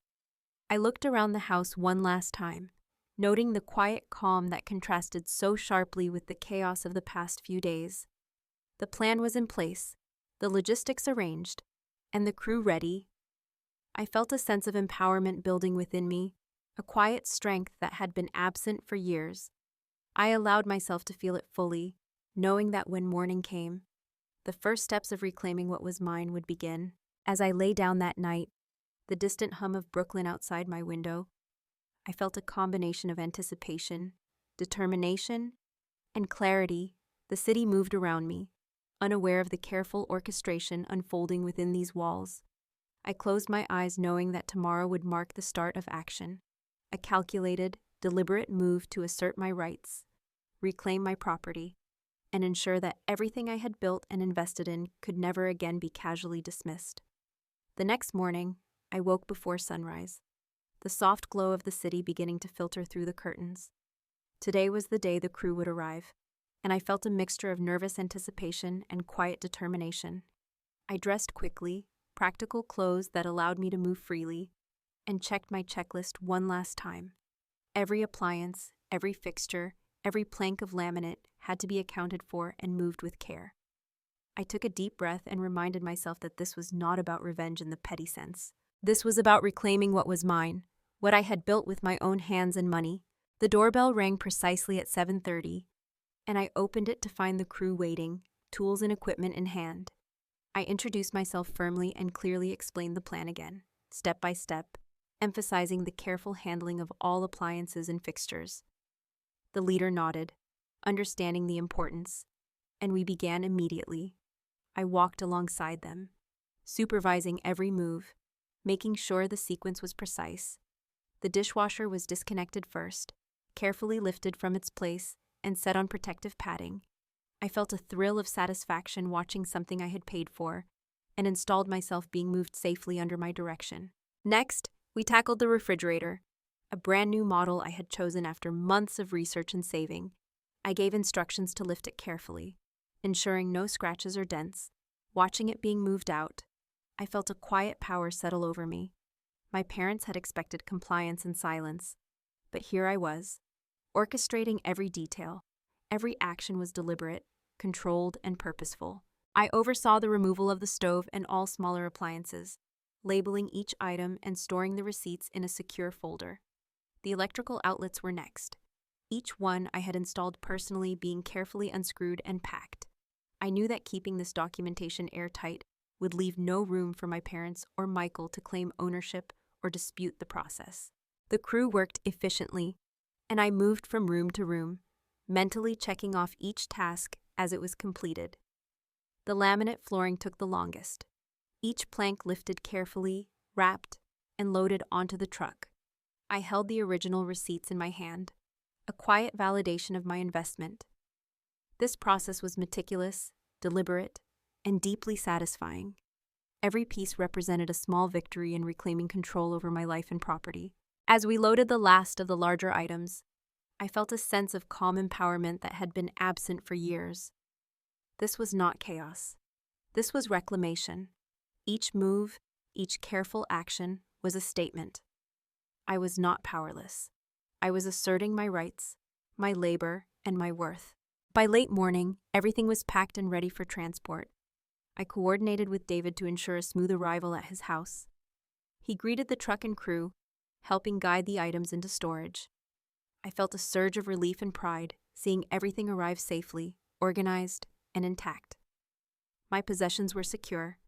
I looked around the house one last time, noting the quiet calm that contrasted so sharply with the chaos of the past few days. The plan was in place, the logistics arranged, and the crew ready. I felt a sense of empowerment building within me, a quiet strength that had been absent for years. I allowed myself to feel it fully, knowing that when morning came, the first steps of reclaiming what was mine would begin. As I lay down that night, the distant hum of Brooklyn outside my window, I felt a combination of anticipation, determination, and clarity. The city moved around me, unaware of the careful orchestration unfolding within these walls. I closed my eyes knowing that tomorrow would mark the start of action, a calculated, deliberate move to assert my rights, reclaim my property, and ensure that everything I had built and invested in could never again be casually dismissed. The next morning, I woke before sunrise, the soft glow of the city beginning to filter through the curtains. Today was the day the crew would arrive, and I felt a mixture of nervous anticipation and quiet determination. I dressed quickly, practical clothes that allowed me to move freely, and checked my checklist one last time. Every appliance, every fixture, every plank of laminate had to be accounted for and moved with care. I took a deep breath and reminded myself that this was not about revenge in the petty sense. This was about reclaiming what was mine, what I had built with my own hands and money. The doorbell rang precisely at 7:30, and I opened it to find the crew waiting, tools and equipment in hand. I introduced myself firmly and clearly explained the plan again, step by step, emphasizing the careful handling of all appliances and fixtures. The leader nodded, understanding the importance, and we began immediately. I walked alongside them, supervising every move, making sure the sequence was precise. The dishwasher was disconnected first, carefully lifted from its place, and set on protective padding. I felt a thrill of satisfaction watching something I had paid for, and installed myself being moved safely under my direction. Next, we tackled the refrigerator, a brand new model I had chosen after months of research and saving. I gave instructions to lift it carefully, ensuring no scratches or dents. Watching it being moved out, I felt a quiet power settle over me. My parents had expected compliance and silence, but here I was, orchestrating every detail. Every action was deliberate, controlled, and purposeful. I oversaw the removal of the stove and all smaller appliances, labeling each item and storing the receipts in a secure folder. The electrical outlets were next, each one I had installed personally being carefully unscrewed and packed. I knew that keeping this documentation airtight would leave no room for my parents or Michael to claim ownership or dispute the process. The crew worked efficiently, and I moved from room to room, mentally checking off each task as it was completed. The laminate flooring took the longest. Each plank lifted carefully, wrapped, and loaded onto the truck. I held the original receipts in my hand, a quiet validation of my investment. This process was meticulous, deliberate, and deeply satisfying. Every piece represented a small victory in reclaiming control over my life and property. As we loaded the last of the larger items, I felt a sense of calm empowerment that had been absent for years. This was not chaos. This was reclamation. Each move, each careful action was a statement. I was not powerless. I was asserting my rights, my labor, and my worth. By late morning, everything was packed and ready for transport. I coordinated with David to ensure a smooth arrival at his house. He greeted the truck and crew, helping guide the items into storage. I felt a surge of relief and pride, seeing everything arrive safely, organized, and intact. My possessions were secure,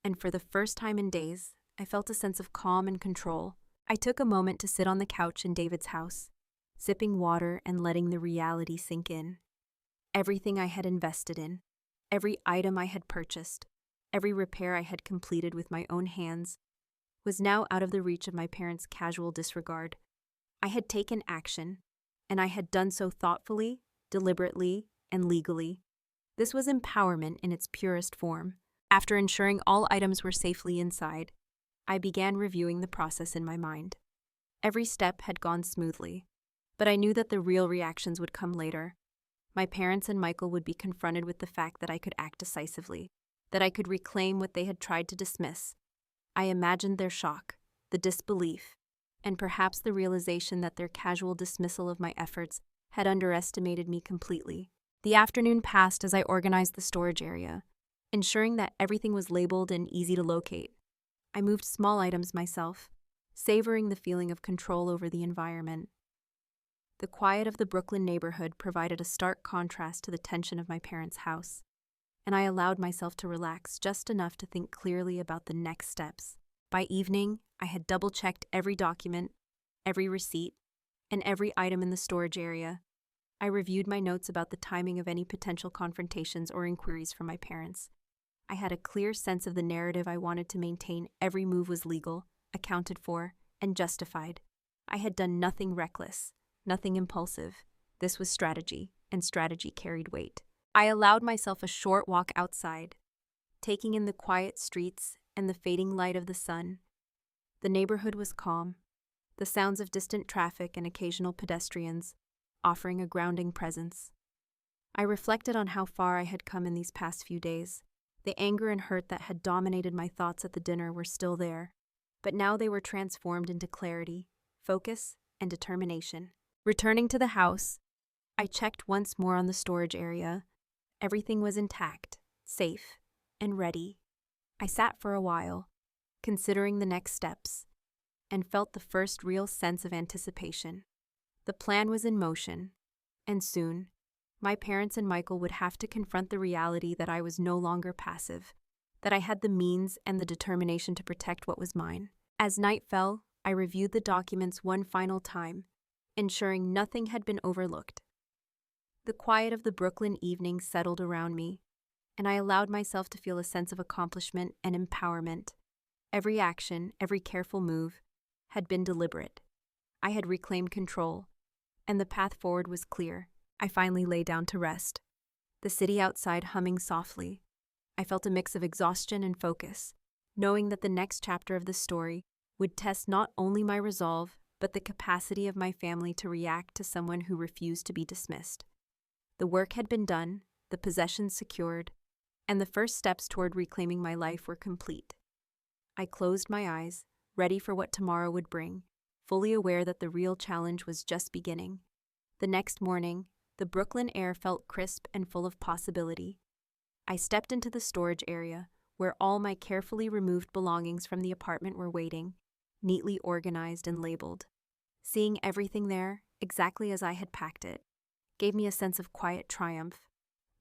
and for the first time in days, I felt a sense of calm and control. I took a moment to sit on the couch in David's house, sipping water and letting the reality sink in. Everything I had invested in, every item I had purchased, every repair I had completed with my own hands, was now out of the reach of my parents' casual disregard. I had taken action, and I had done so thoughtfully, deliberately, and legally. This was empowerment in its purest form. After ensuring all items were safely inside, I began reviewing the process in my mind. Every step had gone smoothly, but I knew that the real reactions would come later. My parents and Michael would be confronted with the fact that I could act decisively, that I could reclaim what they had tried to dismiss. I imagined their shock, the disbelief, and perhaps the realization that their casual dismissal of my efforts had underestimated me completely. The afternoon passed as I organized the storage area, ensuring that everything was labeled and easy to locate. I moved small items myself, savoring the feeling of control over the environment. The quiet of the Brooklyn neighborhood provided a stark contrast to the tension of my parents' house, and I allowed myself to relax just enough to think clearly about the next steps. By evening, I had double-checked every document, every receipt, and every item in the storage area. I reviewed my notes about the timing of any potential confrontations or inquiries from my parents. I had a clear sense of the narrative I wanted to maintain. Every move was legal, accounted for, and justified. I had done nothing reckless, nothing impulsive. This was strategy, and strategy carried weight. I allowed myself a short walk outside, taking in the quiet streets and the fading light of the sun. The neighborhood was calm, the sounds of distant traffic and occasional pedestrians offering a grounding presence. I reflected on how far I had come in these past few days. The anger and hurt that had dominated my thoughts at the dinner were still there, but now they were transformed into clarity, focus, and determination. Returning to the house, I checked once more on the storage area. Everything was intact, safe, and ready. I sat for a while, considering the next steps, and felt the first real sense of anticipation. The plan was in motion, and soon, my parents and Michael would have to confront the reality that I was no longer passive, that I had the means and the determination to protect what was mine. As night fell, I reviewed the documents one final time, ensuring nothing had been overlooked. The quiet of the Brooklyn evening settled around me, and I allowed myself to feel a sense of accomplishment and empowerment. Every action, every careful move, had been deliberate. I had reclaimed control, and the path forward was clear. I finally lay down to rest, the city outside humming softly. I felt a mix of exhaustion and focus, knowing that the next chapter of the story would test not only my resolve, but the capacity of my family to react to someone who refused to be dismissed. The work had been done, the possessions secured, and the first steps toward reclaiming my life were complete. I closed my eyes, ready for what tomorrow would bring, fully aware that the real challenge was just beginning. The next morning, the Brooklyn air felt crisp and full of possibility. I stepped into the storage area, where all my carefully removed belongings from the apartment were waiting, neatly organized and labeled. Seeing everything there, exactly as I had packed it, gave me a sense of quiet triumph.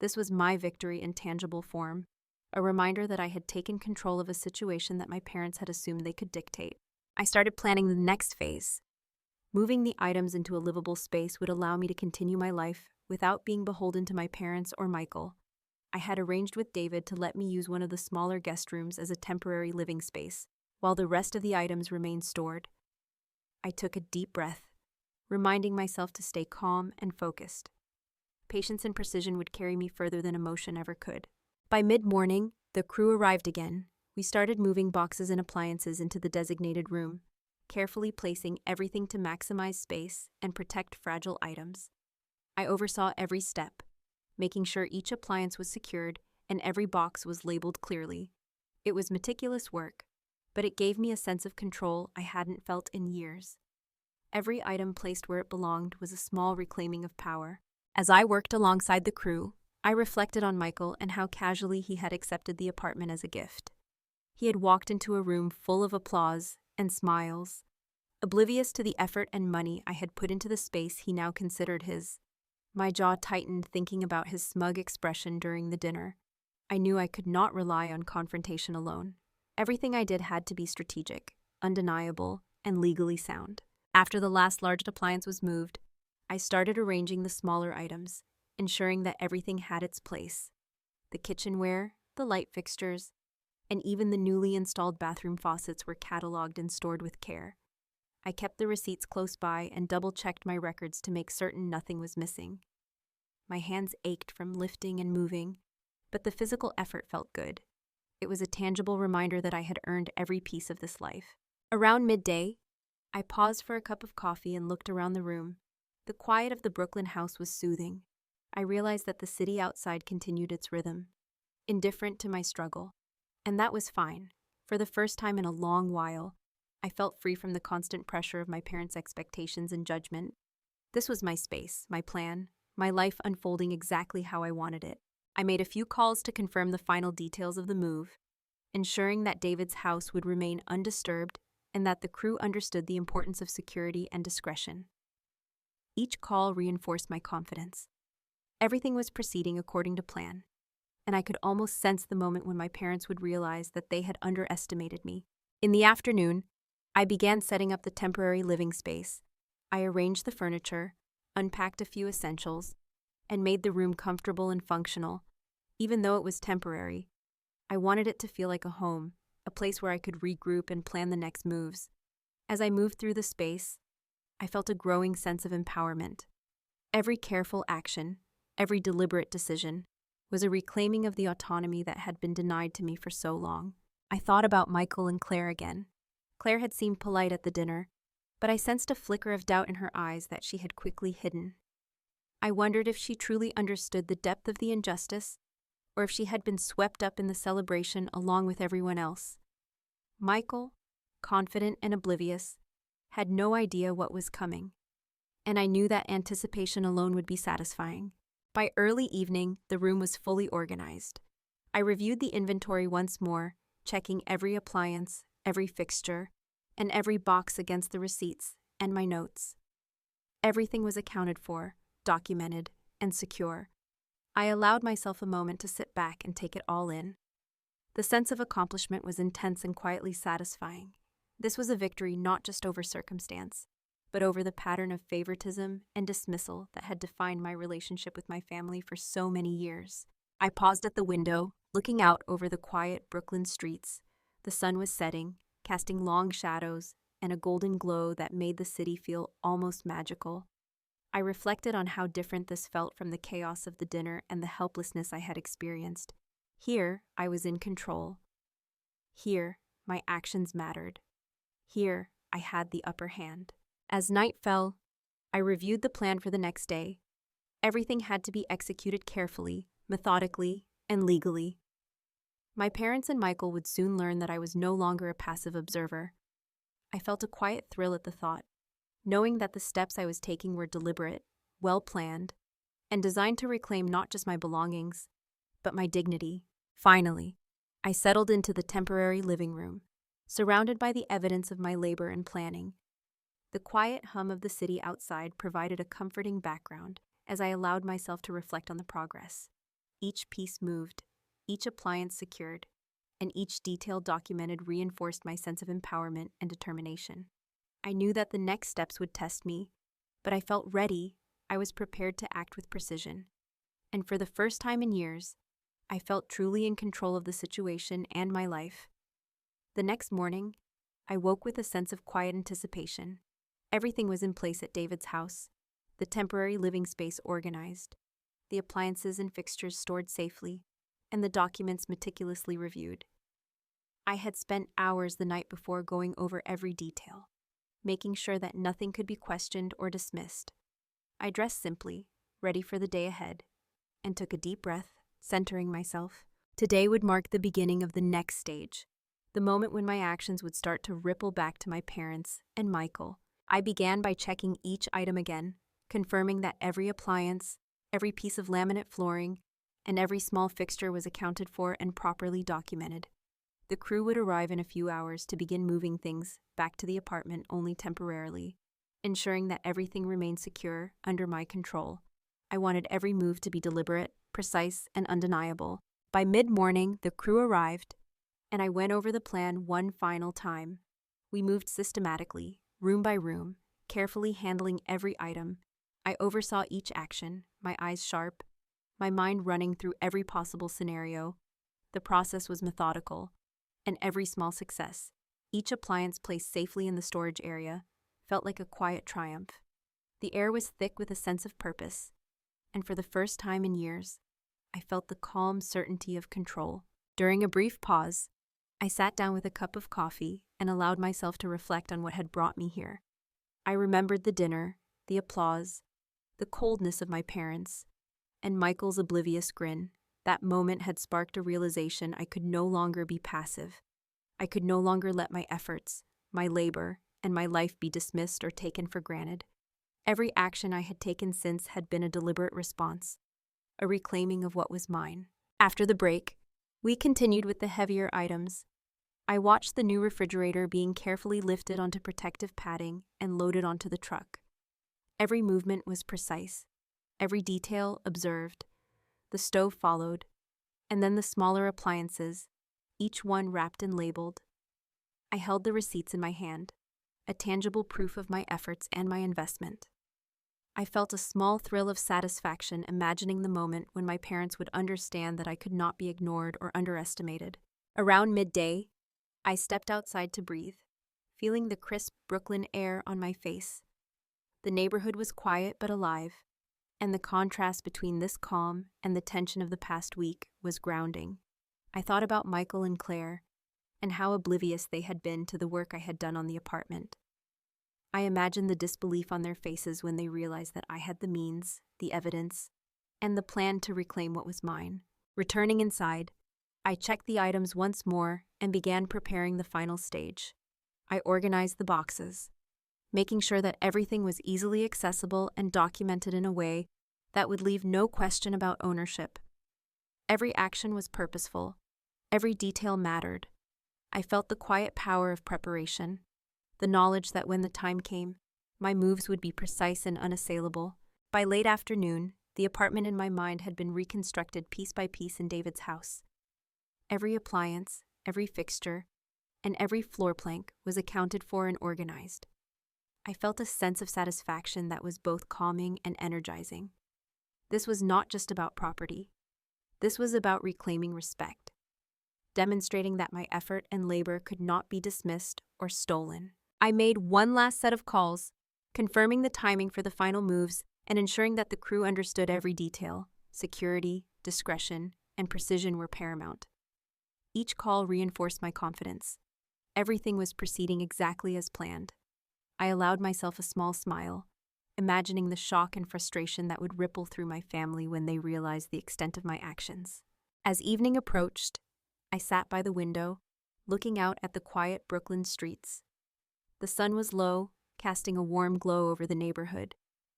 This was my victory in tangible form, a reminder that I had taken control of a situation that my parents had assumed they could dictate. I started planning the next phase. Moving the items into a livable space would allow me to continue my life without being beholden to my parents or Michael. I had arranged with David to let me use one of the smaller guest rooms as a temporary living space, while the rest of the items remained stored. I took a deep breath, reminding myself to stay calm and focused. Patience and precision would carry me further than emotion ever could. By mid-morning, the crew arrived again. We started moving boxes and appliances into the designated room, carefully placing everything to maximize space and protect fragile items. I oversaw every step, making sure each appliance was secured and every box was labeled clearly. It was meticulous work, but it gave me a sense of control I hadn't felt in years. Every item placed where it belonged was a small reclaiming of power. As I worked alongside the crew, I reflected on Michael and how casually he had accepted the apartment as a gift. He had walked into a room full of applause and smiles, oblivious to the effort and money I had put into the space he now considered his. My jaw tightened thinking about his smug expression during the dinner. I knew I could not rely on confrontation alone. Everything I did had to be strategic, undeniable, and legally sound. After the last large appliance was moved, I started arranging the smaller items, ensuring that everything had its place. The kitchenware, the light fixtures, and even the newly installed bathroom faucets were cataloged and stored with care. I kept the receipts close by and double-checked my records to make certain nothing was missing. My hands ached from lifting and moving, but the physical effort felt good. It was a tangible reminder that I had earned every piece of this life. Around midday, I paused for a cup of coffee and looked around the room. The quiet of the Brooklyn house was soothing. I realized that the city outside continued its rhythm, indifferent to my struggle. And that was fine. For the first time in a long while, I felt free from the constant pressure of my parents' expectations and judgment. This was my space, my plan, my life unfolding exactly how I wanted it. I made a few calls to confirm the final details of the move, ensuring that David's house would remain undisturbed and that the crew understood the importance of security and discretion. Each call reinforced my confidence. Everything was proceeding according to plan, and I could almost sense the moment when my parents would realize that they had underestimated me. In the afternoon, I began setting up the temporary living space. I arranged the furniture, unpacked a few essentials, and made the room comfortable and functional. Even though it was temporary, I wanted it to feel like a home, a place where I could regroup and plan the next moves. As I moved through the space, I felt a growing sense of empowerment. Every careful action, every deliberate decision, was a reclaiming of the autonomy that had been denied to me for so long. I thought about Michael and Claire again. Claire had seemed polite at the dinner, but I sensed a flicker of doubt in her eyes that she had quickly hidden. I wondered if she truly understood the depth of the injustice, or if she had been swept up in the celebration along with everyone else. Michael, confident and oblivious, had no idea what was coming. And I knew that anticipation alone would be satisfying. By early evening, the room was fully organized. I reviewed the inventory once more, checking every appliance, every fixture, and every box against the receipts and my notes. Everything was accounted for, documented, and secure. I allowed myself a moment to sit back and take it all in. The sense of accomplishment was intense and quietly satisfying. This was a victory not just over circumstance, but over the pattern of favoritism and dismissal that had defined my relationship with my family for so many years. I paused at the window, looking out over the quiet Brooklyn streets. The sun was setting, casting long shadows and a golden glow that made the city feel almost magical. I reflected on how different this felt from the chaos of the dinner and the helplessness I had experienced. Here, I was in control. Here, my actions mattered. Here, I had the upper hand. As night fell, I reviewed the plan for the next day. Everything had to be executed carefully, methodically, and legally. My parents and Michael would soon learn that I was no longer a passive observer. I felt a quiet thrill at the thought, knowing that the steps I was taking were deliberate, well-planned, and designed to reclaim not just my belongings, but my dignity. Finally, I settled into the temporary living room, surrounded by the evidence of my labor and planning. The quiet hum of the city outside provided a comforting background as I allowed myself to reflect on the progress. Each piece moved, each appliance secured, and each detail documented reinforced my sense of empowerment and determination. I knew that the next steps would test me, but I felt ready. I was prepared to act with precision. And for the first time in years, I felt truly in control of the situation and my life. The next morning, I woke with a sense of quiet anticipation. Everything was in place at David's house, the temporary living space organized, the appliances and fixtures stored safely, and the documents meticulously reviewed. I had spent hours the night before going over every detail, making sure that nothing could be questioned or dismissed. I dressed simply, ready for the day ahead, and took a deep breath, centering myself. Today would mark the beginning of the next stage, the moment when my actions would start to ripple back to my parents and Michael. I began by checking each item again, confirming that every appliance, every piece of laminate flooring, and every small fixture was accounted for and properly documented. The crew would arrive in a few hours to begin moving things back to the apartment only temporarily, ensuring that everything remained secure under my control. I wanted every move to be deliberate, precise, and undeniable. By mid-morning, the crew arrived, and I went over the plan one final time. We moved systematically, room by room, carefully handling every item. I oversaw each action, my eyes sharp, my mind running through every possible scenario. The process was methodical, and every small success, each appliance placed safely in the storage area, felt like a quiet triumph. The air was thick with a sense of purpose, and for the first time in years, I felt the calm certainty of control. During a brief pause, I sat down with a cup of coffee and allowed myself to reflect on what had brought me here. I remembered the dinner, the applause, the coldness of my parents, and Michael's oblivious grin. That moment had sparked a realization I could no longer be passive. I could no longer let my efforts, my labor, and my life be dismissed or taken for granted. Every action I had taken since had been a deliberate response, a reclaiming of what was mine. After the break, we continued with the heavier items. I watched the new refrigerator being carefully lifted onto protective padding and loaded onto the truck. Every movement was precise, every detail observed. The stove followed, and then the smaller appliances, each one wrapped and labeled. I held the receipts in my hand, a tangible proof of my efforts and my investment. I felt a small thrill of satisfaction imagining the moment when my parents would understand that I could not be ignored or underestimated. Around midday, I stepped outside to breathe, feeling the crisp Brooklyn air on my face. The neighborhood was quiet but alive, and the contrast between this calm and the tension of the past week was grounding. I thought about Michael and Claire, and how oblivious they had been to the work I had done on the apartment. I imagined the disbelief on their faces when they realized that I had the means, the evidence, and the plan to reclaim what was mine. Returning inside, I checked the items once more and began preparing the final stage. I organized the boxes, making sure that everything was easily accessible and documented in a way that would leave no question about ownership. Every action was purposeful. Every detail mattered. I felt the quiet power of preparation, the knowledge that when the time came, my moves would be precise and unassailable. By late afternoon, the apartment in my mind had been reconstructed piece by piece in David's house. Every appliance, every fixture, and every floor plank was accounted for and organized. I felt a sense of satisfaction that was both calming and energizing. This was not just about property. This was about reclaiming respect, demonstrating that my effort and labor could not be dismissed or stolen. I made one last set of calls, confirming the timing for the final moves and ensuring that the crew understood every detail. Security, discretion, and precision were paramount. Each call reinforced my confidence. Everything was proceeding exactly as planned. I allowed myself a small smile, imagining the shock and frustration that would ripple through my family when they realized the extent of my actions. As evening approached, I sat by the window, looking out at the quiet Brooklyn streets. The sun was low, casting a warm glow over the neighborhood,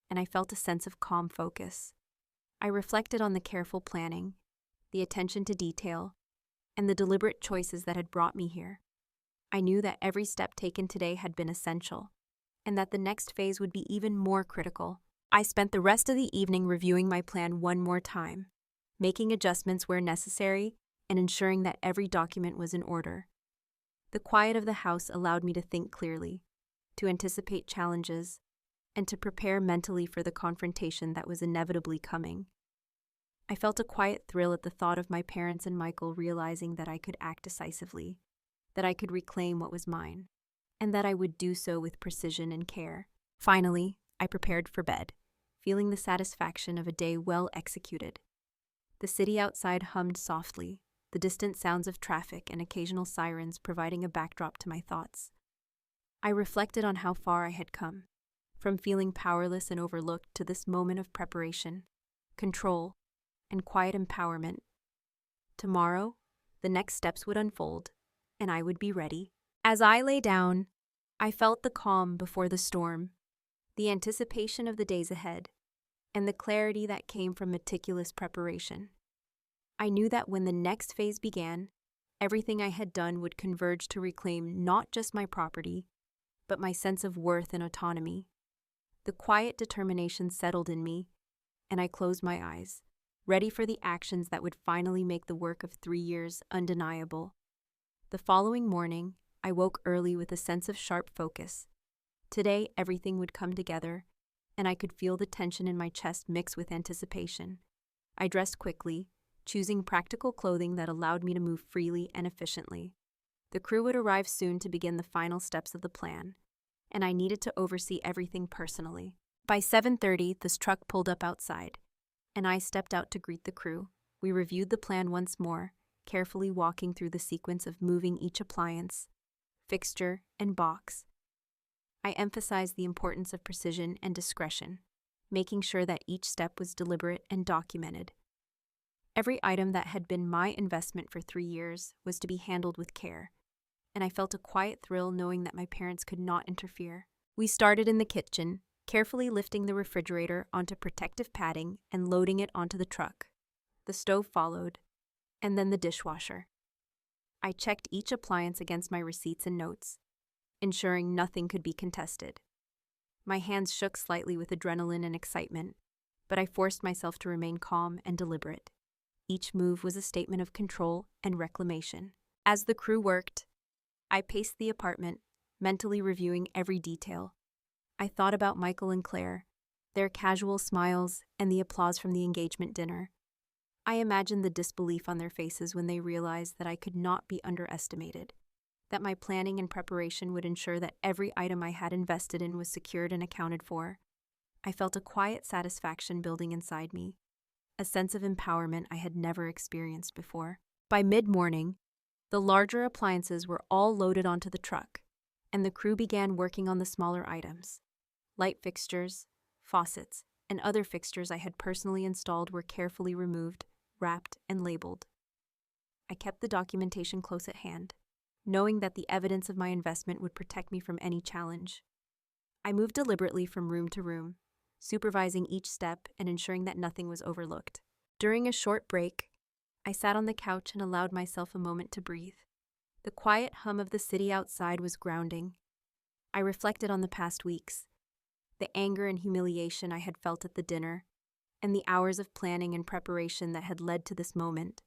and I felt a sense of calm focus. I reflected on the careful planning, the attention to detail, and the deliberate choices that had brought me here. I knew that every step taken today had been essential, and that the next phase would be even more critical. I spent the rest of the evening reviewing my plan one more time, making adjustments where necessary and ensuring that every document was in order. The quiet of the house allowed me to think clearly, to anticipate challenges, and to prepare mentally for the confrontation that was inevitably coming. I felt a quiet thrill at the thought of my parents and Michael realizing that I could act decisively, that I could reclaim what was mine, and that I would do so with precision and care. Finally, I prepared for bed, feeling the satisfaction of a day well executed. The city outside hummed softly, the distant sounds of traffic and occasional sirens providing a backdrop to my thoughts. I reflected on how far I had come, from feeling powerless and overlooked to this moment of preparation, control, and quiet empowerment. Tomorrow, the next steps would unfold, and I would be ready. As I lay down, I felt the calm before the storm, the anticipation of the days ahead, and the clarity that came from meticulous preparation. I knew that when the next phase began, everything I had done would converge to reclaim not just my property, but my sense of worth and autonomy. The quiet determination settled in me, and I closed my eyes, ready for the actions that would finally make the work of 3 years undeniable. The following morning, I woke early with a sense of sharp focus. Today, everything would come together, and I could feel the tension in my chest mix with anticipation. I dressed quickly, choosing practical clothing that allowed me to move freely and efficiently. The crew would arrive soon to begin the final steps of the plan, and I needed to oversee everything personally. By 7:30, this truck pulled up outside, and I stepped out to greet the crew. We reviewed the plan once more, carefully walking through the sequence of moving each appliance, fixture, and box. I emphasized the importance of precision and discretion, making sure that each step was deliberate and documented. Every item that had been my investment for 3 years was to be handled with care, and I felt a quiet thrill knowing that my parents could not interfere. We started in the kitchen, carefully lifting the refrigerator onto protective padding and loading it onto the truck. The stove followed, and then the dishwasher. I checked each appliance against my receipts and notes, ensuring nothing could be contested. My hands shook slightly with adrenaline and excitement, but I forced myself to remain calm and deliberate. Each move was a statement of control and reclamation. As the crew worked, I paced the apartment, mentally reviewing every detail. I thought about Michael and Claire, their casual smiles, and the applause from the engagement dinner. I imagined the disbelief on their faces when they realized that I could not be underestimated, that my planning and preparation would ensure that every item I had invested in was secured and accounted for. I felt a quiet satisfaction building inside me, a sense of empowerment I had never experienced before. By mid-morning, the larger appliances were all loaded onto the truck, and the crew began working on the smaller items. Light fixtures, faucets, and other fixtures I had personally installed were carefully removed, wrapped, and labeled. I kept the documentation close at hand, knowing that the evidence of my investment would protect me from any challenge. I moved deliberately from room to room, supervising each step and ensuring that nothing was overlooked. During a short break, I sat on the couch and allowed myself a moment to breathe. The quiet hum of the city outside was grounding. I reflected on the past weeks, the anger and humiliation I had felt at the dinner, and the hours of planning and preparation that had led to this moment.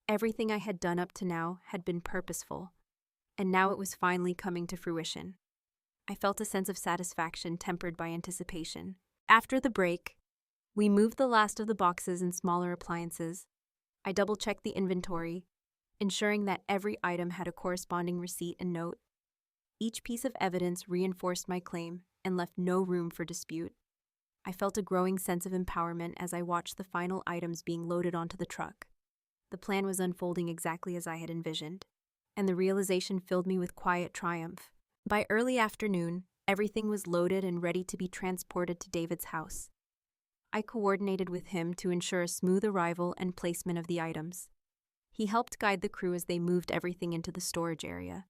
Everything I had done up to now had been purposeful, and now it was finally coming to fruition. I felt a sense of satisfaction tempered by anticipation. After the break, we moved the last of the boxes and smaller appliances. I double-checked the inventory, ensuring that every item had a corresponding receipt and note. Each piece of evidence reinforced my claim and left no room for dispute. I felt a growing sense of empowerment as I watched the final items being loaded onto the truck. The plan was unfolding exactly as I had envisioned, and the realization filled me with quiet triumph. By early afternoon, everything was loaded and ready to be transported to David's house. I coordinated with him to ensure a smooth arrival and placement of the items. He helped guide the crew as they moved everything into the storage area,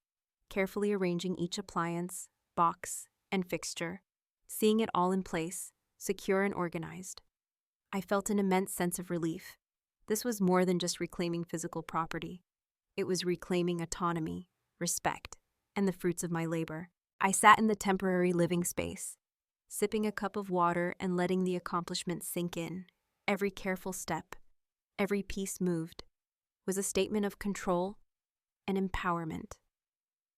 carefully arranging each appliance, box, and fixture, seeing it all in place, secure and organized. I felt an immense sense of relief. This was more than just reclaiming physical property. It was reclaiming autonomy, respect, and the fruits of my labor. I sat in the temporary living space, sipping a cup of water and letting the accomplishment sink in. Every careful step, every piece moved, was a statement of control and empowerment.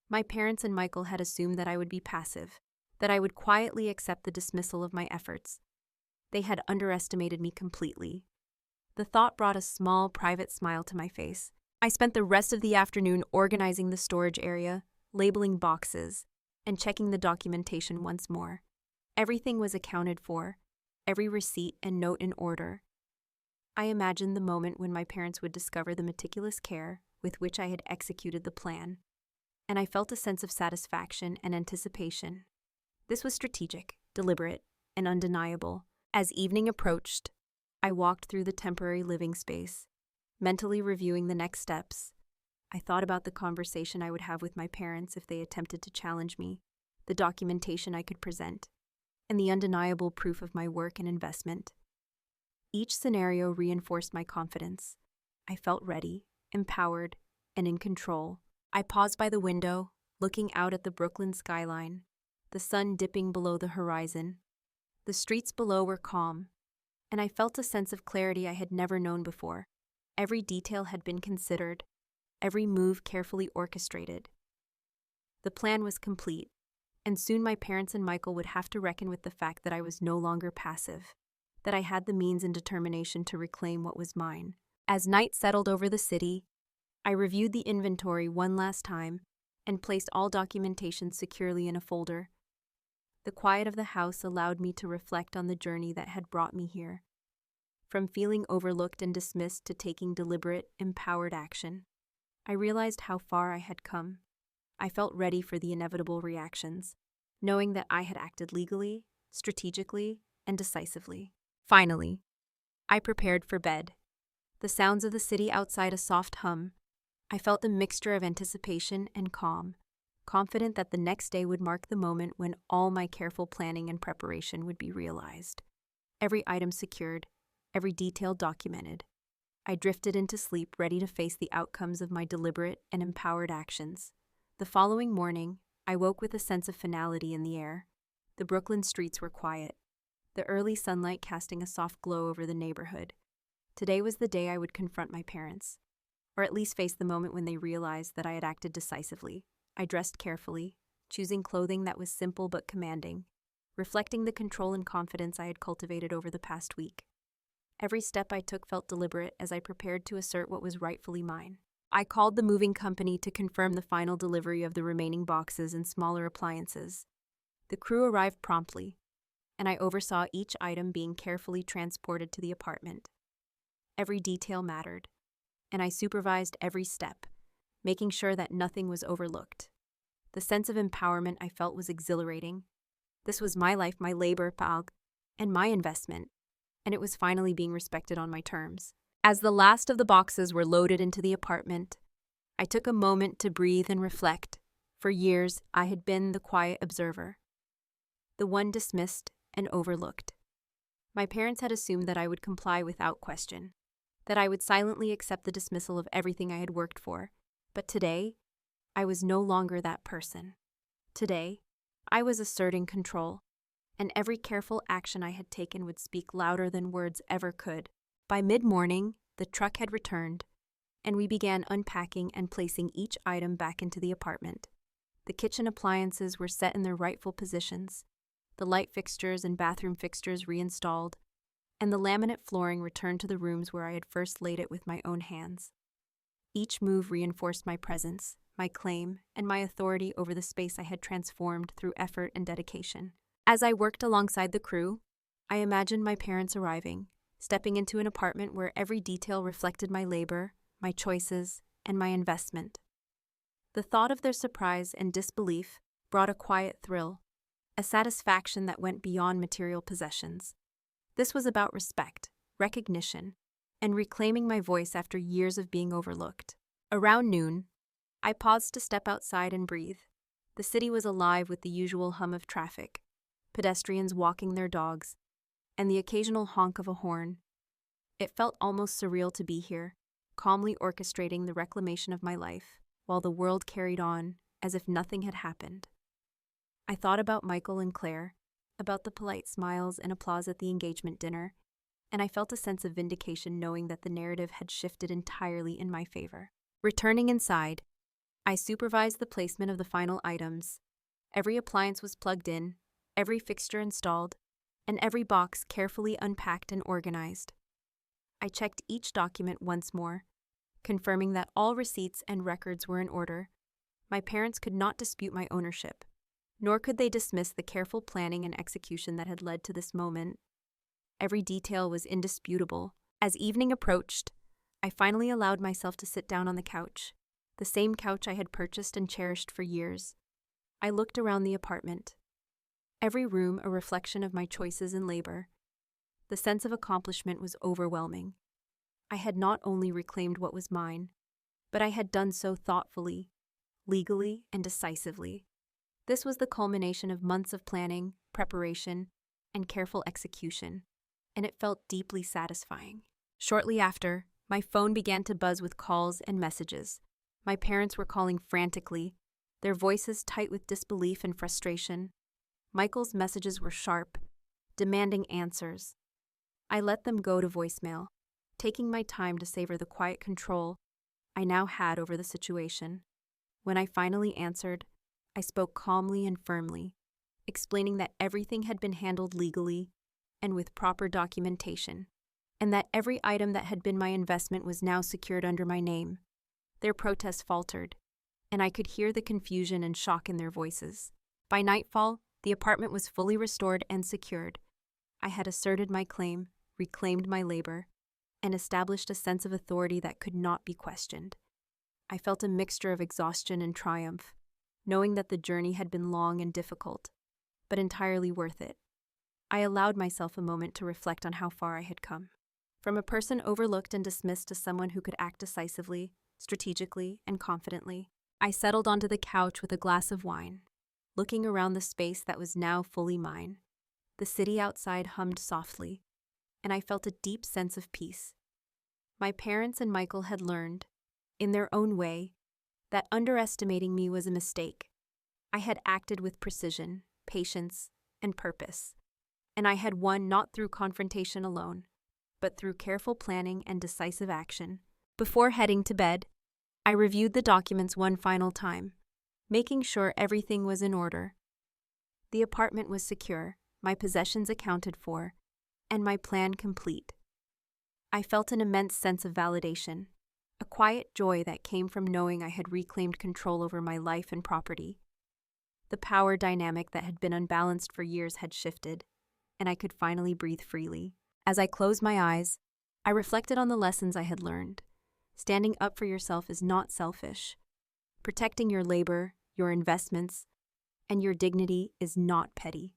My parents and Michael had assumed that I would be passive, that I would quietly accept the dismissal of my efforts. They had underestimated me completely. The thought brought a small, private smile to my face. I spent the rest of the afternoon organizing the storage area, labeling boxes, and checking the documentation once more. Everything was accounted for, every receipt and note in order. I imagined the moment when my parents would discover the meticulous care with which I had executed the plan, and I felt a sense of satisfaction and anticipation. This was strategic, deliberate, and undeniable. As evening approached, I walked through the temporary living space, mentally reviewing the next steps. I thought about the conversation I would have with my parents if they attempted to challenge me, the documentation I could present, and the undeniable proof of my work and investment. Each scenario reinforced my confidence. I felt ready, empowered, and in control. I paused by the window, looking out at the Brooklyn skyline, the sun dipping below the horizon. The streets below were calm, and I felt a sense of clarity I had never known before. Every detail had been considered, every move carefully orchestrated. The plan was complete, and soon my parents and Michael would have to reckon with the fact that I was no longer passive, that I had the means and determination to reclaim what was mine. As night settled over the city, I reviewed the inventory one last time and placed all documentation securely in a folder. The quiet of the house allowed me to reflect on the journey that had brought me here. From feeling overlooked and dismissed to taking deliberate, empowered action, I realized how far I had come. I felt ready for the inevitable reactions, knowing that I had acted legally, strategically, and decisively. Finally, I prepared for bed. The sounds of the city outside a soft hum. I felt a mixture of anticipation and calm, confident that the next day would mark the moment when all my careful planning and preparation would be realized. Every item secured, every detail documented. I drifted into sleep, ready to face the outcomes of my deliberate and empowered actions. The following morning, I woke with a sense of finality in the air. The Brooklyn streets were quiet, the early sunlight casting a soft glow over the neighborhood. Today was the day I would confront my parents, or at least face the moment when they realized that I had acted decisively. I dressed carefully, choosing clothing that was simple but commanding, reflecting the control and confidence I had cultivated over the past week. Every step I took felt deliberate as I prepared to assert what was rightfully mine. I called the moving company to confirm the final delivery of the remaining boxes and smaller appliances. The crew arrived promptly, and I oversaw each item being carefully transported to the apartment. Every detail mattered, and I supervised every step, making sure that nothing was overlooked. The sense of empowerment I felt was exhilarating. This was my life, my labor, and my investment, and it was finally being respected on my terms. As the last of the boxes were loaded into the apartment, I took a moment to breathe and reflect. For years, I had been the quiet observer, the one dismissed and overlooked. My parents had assumed that I would comply without question, that I would silently accept the dismissal of everything I had worked for. But today, I was no longer that person. Today, I was asserting control, and every careful action I had taken would speak louder than words ever could. By mid-morning, the truck had returned, and we began unpacking and placing each item back into the apartment. The kitchen appliances were set in their rightful positions, the light fixtures and bathroom fixtures reinstalled, and the laminate flooring returned to the rooms where I had first laid it with my own hands. Each move reinforced my presence, my claim, and my authority over the space I had transformed through effort and dedication. As I worked alongside the crew, I imagined my parents arriving, stepping into an apartment where every detail reflected my labor, my choices, and my investment. The thought of their surprise and disbelief brought a quiet thrill, a satisfaction that went beyond material possessions. This was about respect, recognition, and reclaiming my voice after years of being overlooked. Around noon, I paused to step outside and breathe. The city was alive with the usual hum of traffic, pedestrians walking their dogs, and the occasional honk of a horn. It felt almost surreal to be here, calmly orchestrating the reclamation of my life, while the world carried on as if nothing had happened. I thought about Michael and Claire, about the polite smiles and applause at the engagement dinner, and I felt a sense of vindication knowing that the narrative had shifted entirely in my favor. Returning inside, I supervised the placement of the final items. Every appliance was plugged in, every fixture installed, and every box carefully unpacked and organized. I checked each document once more, confirming that all receipts and records were in order. My parents could not dispute my ownership, nor could they dismiss the careful planning and execution that had led to this moment. Every detail was indisputable. As evening approached, I finally allowed myself to sit down on the couch, the same couch I had purchased and cherished for years. I looked around the apartment, every room a reflection of my choices and labor. The sense of accomplishment was overwhelming. I had not only reclaimed what was mine, but I had done so thoughtfully, legally, and decisively. This was the culmination of months of planning, preparation, and careful execution, and it felt deeply satisfying. Shortly after, my phone began to buzz with calls and messages. My parents were calling frantically, their voices tight with disbelief and frustration. Michael's messages were sharp, demanding answers. I let them go to voicemail, taking my time to savor the quiet control I now had over the situation. When I finally answered, I spoke calmly and firmly, explaining that everything had been handled legally and with proper documentation, and that every item that had been my investment was now secured under my name. Their protests faltered, and I could hear the confusion and shock in their voices. By nightfall, the apartment was fully restored and secured. I had asserted my claim, reclaimed my labor, and established a sense of authority that could not be questioned. I felt a mixture of exhaustion and triumph, knowing that the journey had been long and difficult, but entirely worth it. I allowed myself a moment to reflect on how far I had come. From a person overlooked and dismissed to someone who could act decisively, strategically, and confidently, I settled onto the couch with a glass of wine, looking around the space that was now fully mine. The city outside hummed softly, and I felt a deep sense of peace. My parents and Michael had learned, in their own way, that underestimating me was a mistake. I had acted with precision, patience, and purpose, and I had won not through confrontation alone, but through careful planning and decisive action. Before heading to bed, I reviewed the documents one final time, making sure everything was in order. The apartment was secure, my possessions accounted for, and my plan complete. I felt an immense sense of validation, a quiet joy that came from knowing I had reclaimed control over my life and property. The power dynamic that had been unbalanced for years had shifted, and I could finally breathe freely. As I closed my eyes, I reflected on the lessons I had learned. Standing up for yourself is not selfish. Protecting your labor, your investments, and your dignity is not petty.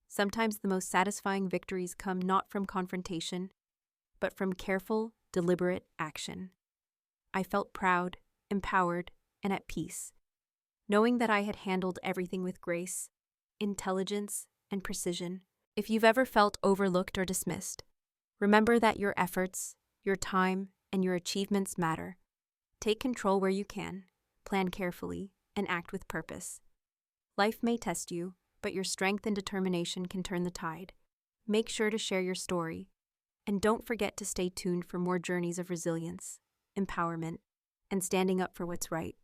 Sometimes the most satisfying victories come not from confrontation, but from careful, deliberate action. I felt proud, empowered, and at peace, knowing that I had handled everything with grace, intelligence, and precision. If you've ever felt overlooked or dismissed, remember that your efforts, your time, and your achievements matter. Take control where you can, plan carefully, and act with purpose. Life may test you, but your strength and determination can turn the tide. Make sure to share your story, and don't forget to stay tuned for more journeys of resilience, empowerment, and standing up for what's right.